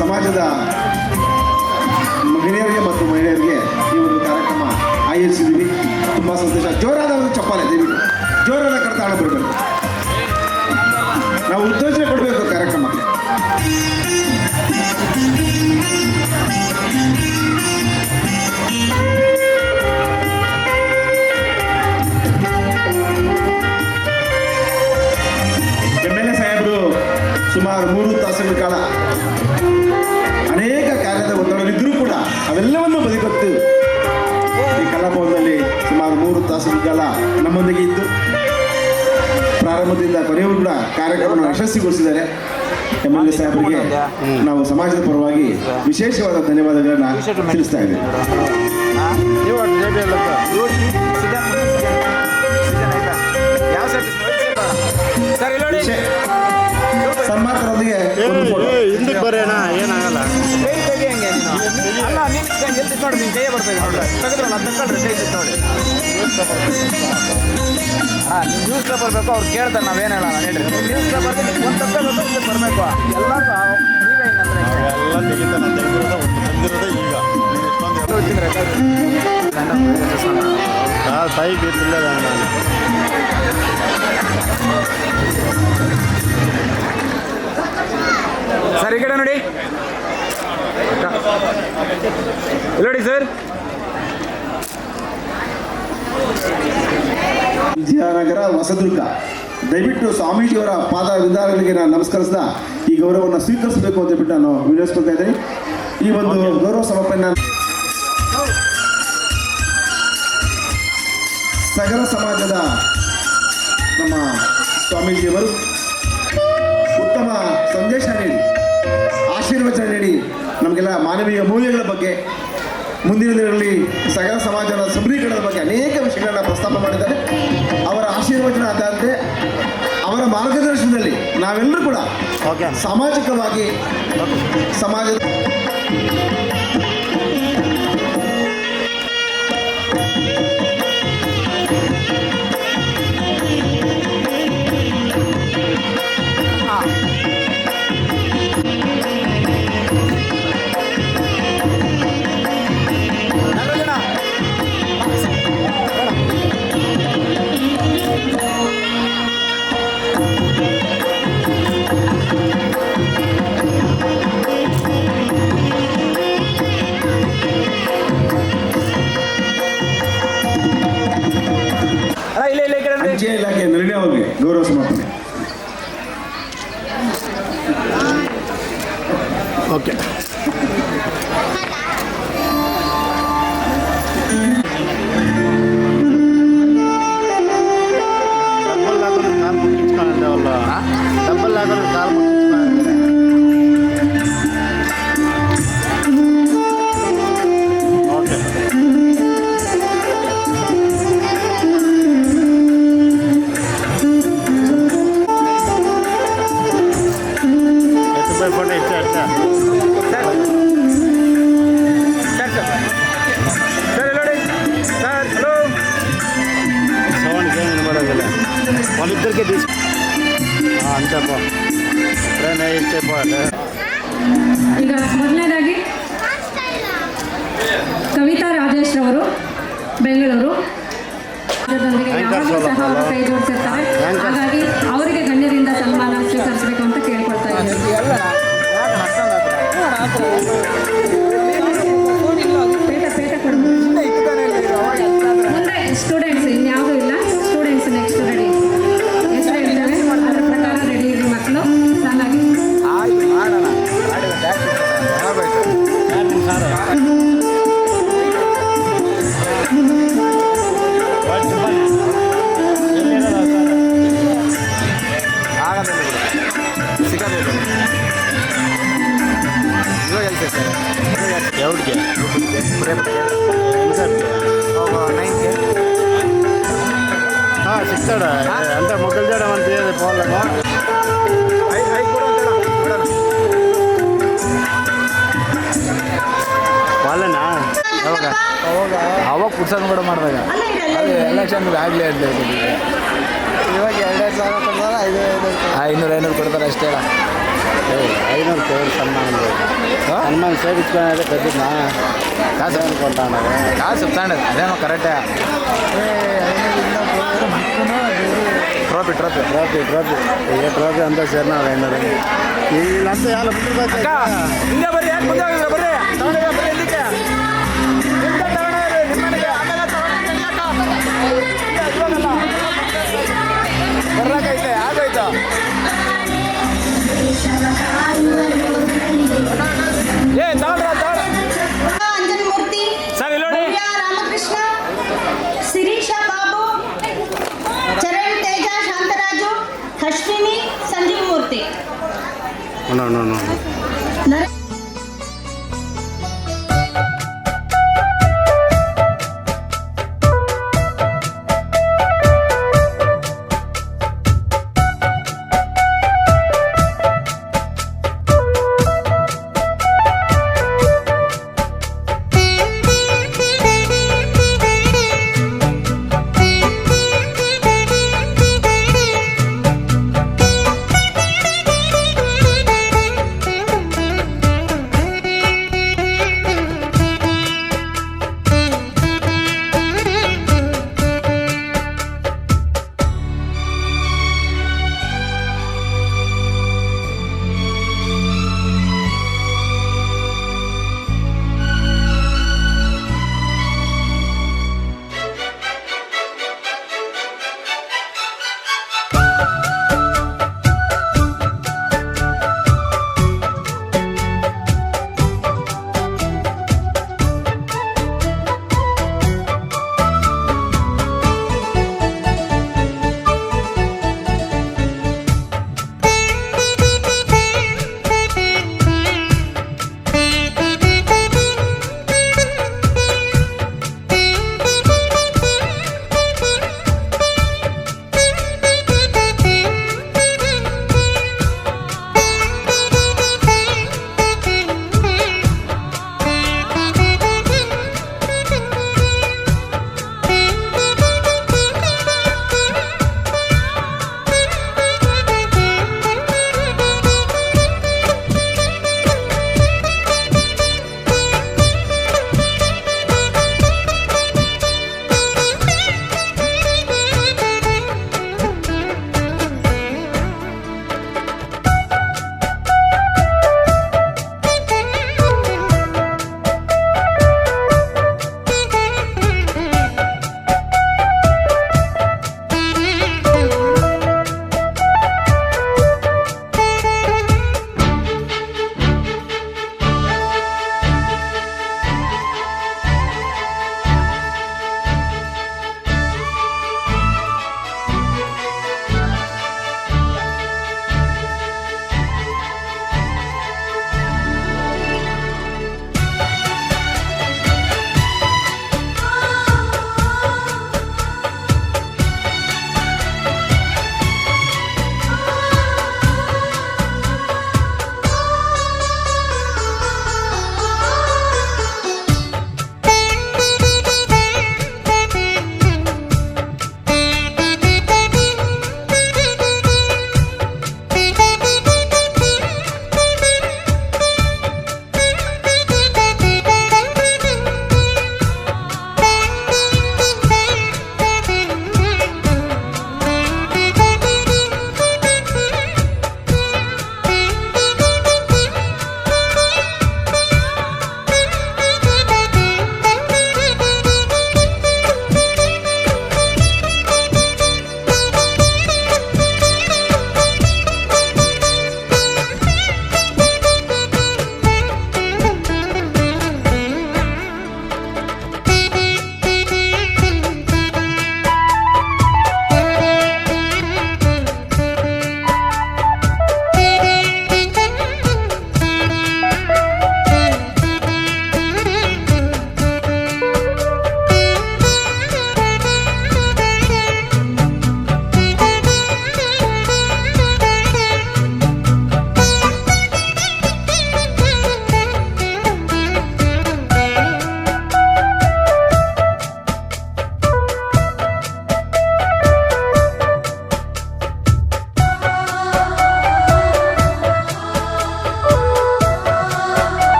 ಸಮಾಜದ ಮಹಿಳೆಯರಿಗೆ ಮತ್ತು ಮಹಿಳೆಯರಿಗೆ ಈ ಒಂದು ಕಾರ್ಯಕ್ರಮ ಆಯೋಜಿಸಿದ್ದೀವಿ. ತುಂಬ ಸಂತೋಷ. ಜೋರಾದ ಒಂದು ಚಪ್ಪಾಳೆ, ದಯವಿಟ್ಟು ಜೋರಾದ ಕರ್ತಾಳ ಬರಬೇಕು. ನಾವು ಉತ್ತೇಜನ ಕೊಡಬೇಕು ಕಾರ್ಯಕ್ರಮಕ್ಕೆ. MLA ಸಾಹೇಬರು ಸುಮಾರು 3 ತಾಸುಗಳ ಕಾಲ ಅನೇಕ ಕಾರ್ಯದ ಒತ್ತಡವಿದ್ದರೂ ಕೂಡ ಅವೆಲ್ಲವನ್ನು ಬದಿಗೊತ್ತು ಈ ಕಲಾಭವನದಲ್ಲಿ ಸುಮಾರು 3 ತಾಸುಗಳ ಕಾಲ ನಮ್ಮೊಂದಿಗೆ ಇದ್ದು ಪ್ರಾರಂಭದಿಂದ ಕೊನೆಯವರು ಕೂಡ ಕಾರ್ಯಕ್ರಮವನ್ನು ಯಶಸ್ವಿಗೊಳಿಸಿದ್ದಾರೆ. MLA ಸಾಹೇಬರಿಗೆ ನಾವು ಸಮಾಜದ ಪರವಾಗಿ ವಿಶೇಷವಾದ ಧನ್ಯವಾದಗಳನ್ನು ತಿಳಿಸ್ತಾ ಇದ್ದೇವೆ. ಸನ್ಮಾನದೊಂದಿಗೆ ಹಿಂದಕ್ಕೆ ಬರೋಣ, ಏನಾಗಲ್ಲ. ನ್ಯೂಸ್ ಪೇಪರ್ ಬೇಕು, ಅವ್ರು ಕೇಳ್ತಾರೆ, ನಾವೇನು ಹೇಳೋಣ ಹೇಳ್ರಿ. ನ್ಯೂಸ್ ಪೇಪರ್ ಒಂದು ತಪ್ಪಬೇಕು, ಬರಬೇಕು. ಎಲ್ಲರೂ ನೀವೇ ಹೆಂಗಂದ್ರೆ ಎಲ್ಲ ತೆಗಿತಾನೆ, ತೆಗೆದಿರೋದೇ ಈಗ ಬೈಕ್ ಇರ್ತಿಲ್ಲ ನಾನು. ಸರ್ ಈ ಕಡೆ ನೋಡಿ, ಇಲ್ಲಿ ನೋಡಿ ಸರ್. ವಿದ್ಯಾನಗರ ಹೊಸದುರ್ಗ. ದಯವಿಟ್ಟು ಸ್ವಾಮೀಜಿಯವರ ಪಾದ ವಿಧಾನಗಳಿಗೆ ನಾನು ನಮಸ್ಕರಿಸ್ತಾ ಈ ಗೌರವವನ್ನು ಸ್ವೀಕರಿಸಬೇಕು ಅಂತ ಹೇಳ್ಬಿಟ್ಟು ನಾನು ವಿನಂತಿಸ್ಕೊಳ್ತಾ ಇದ್ದೀನಿ. ಈ ಒಂದು ಗೌರವ ಸಮರ್ಪಣೆ ಸಗರ ಸಮಾಜದ ನಮ್ಮ ಸ್ವಾಮೀಜಿಯವರು ಉತ್ತಮ ಸಂದೇಶ ನೀಡಿ ಆಶೀರ್ವಚನ ನೀಡಿ ನಮಗೆಲ್ಲ ಮಾನವೀಯ ಮೌಲ್ಯಗಳ ಬಗ್ಗೆ, ಮುಂದಿನ ದಿನಗಳಲ್ಲಿ ಸಗರ ಸಮಾಜದ ಸಬಲೀಕರಣದ ಬಗ್ಗೆ ಅನೇಕ ವಿಷಯಗಳನ್ನ ಪ್ರಸ್ತಾಪ ಮಾಡಿದ್ದಾರೆ. ಅವರ ಆಶೀರ್ವಚನ ಆದಂತೆ ಅವರ ಮಾರ್ಗದರ್ಶನದಲ್ಲಿ ನಾವೆಲ್ಲರೂ ಕೂಡ ಸಾಮಾಜಿಕವಾಗಿ ಸಮಾಜದ ಅಂಚೆ ಇಲಾಖೆ ನಿರ್ಣಯ ಅವ್ರಿಗೆ ಗೌರವ ಸಮರ್ಪಣೆ. ಓಕೆ. ಡಬ್ಬಲ್ ಹಾಕೋದು ಕಾಲು ಮುಚ್ಚಿಸ್ಕೊಂಡವಲ್ಲ, ಡಬ್ಬಲ್ ಹಾಕೋದು ಕಾಲು ಮುಚ್ಚಿಸ್ಕೊಂಡ್ರೆ ಓಕೆ. ಫೋಟೋ ಇಷ್ಟ ಆಯ್ತಾ? ಸರ್ ನೋಡಿ ಸರ್, ಹಲೋ. ಸೌಂಡ್ ಏನು ಮಾಡೋದಿಲ್ಲ, ಒಂದಿದ್ದರಿಗೆ ದಿಸ್ ಅಂತಪ್ಪ ಟ್ರೈನ್ ಇಷ್ಟಪ್ಪ. ಈಗ ಮೊದಲನೇದಾಗಿ ಕವಿತಾ ರಾಜೇಶ್ ರವರು ಬೆಂಗಳೂರು ಜೊತೆಗೆ ಯಾವಾಗಲೂ ಸಹ ಅವರು ಕೈ ಜೋಡಿಸಿರ್ತಾರೆ. ಹಾಗಾಗಿ ಅವರಿಗೆ ಗಣ್ಯರಿಂದ ಸನ್ಮಾನ ಸ್ವೀಕರಿಸಬೇಕು ಅಂತ ಕೇಳ್ಕೊಳ್ತಾ ಇದ್ದೀನಿ. ಪೇಟ ಕೊಡ್ಬೋದು. ಮುಂದೆ ಸ್ಟೂಡೆಂಟ್ಸ್ ಇನ್ಯಾವುದೂ ಇಲ್ಲ, ಸ್ಟೂಡೆಂಟ್ಸ್ ನೆಕ್ಸ್ಟ್ ರೆಡಿ ಹೆಸರು ಹೇಳ್ತೇವೆ, ಅದರ ಪ್ರಕಾರ ರೆಡಿ ಇರಿ ಮಕ್ಕಳು ಚೆನ್ನಾಗಿ. ఎవరికి సిక్స్తాడా అంటే మొక్కలు చేయడం అంటే పోలేమా? వాళ్ళనా ಅವಾಗ ಪುಡ್ಸನ್ ಕೂಡ ಮಾಡಿದಾಗ ಅದು ಎಲೆಕ್ಷನ್ ಆಗಲಿ ಅಂತ ಇವಾಗ 2,000 ಕೊಡ್ತಾರೆ, 500 ಕೊಡ್ತಾರೆ ಅಷ್ಟೇ. 500 కోరు సన్మానం చేయించుకునేది పెద్దనా కాసు అనుకుంటాను. కాసు చెప్తాండి అదేమో కరెక్టే. ట్రోఫీ అంతా ಸೇರ್ನ 500 వీళ్ళంతా ಎಲ್ಲ ಮುಂದೆ ಬರ್ರಿ, ಯಾಕೆ ಮುಂದೆ ಹೋಗಿದ್ರೆ ಬರ್ರಿ, ತಗೊಂಡೋಗ ಬರ್ರಿ, ಎಲ್ಲಿಗೆ ಬರ್ರಾಕೈತೆ ಆಗೋಯ್ತು. ಅಂಜನಮೂರ್ತಿ, ರಾಮಕೃಷ್ಣ, ಶಿರೀಷ ಬಾಬು, ಚರಣ್ ತೇಜ, ಶಾಂತರಾಜು, ಅಶ್ವಿನಿ, ಸಂಜೀವ್ ಮೂರ್ತಿ. Thank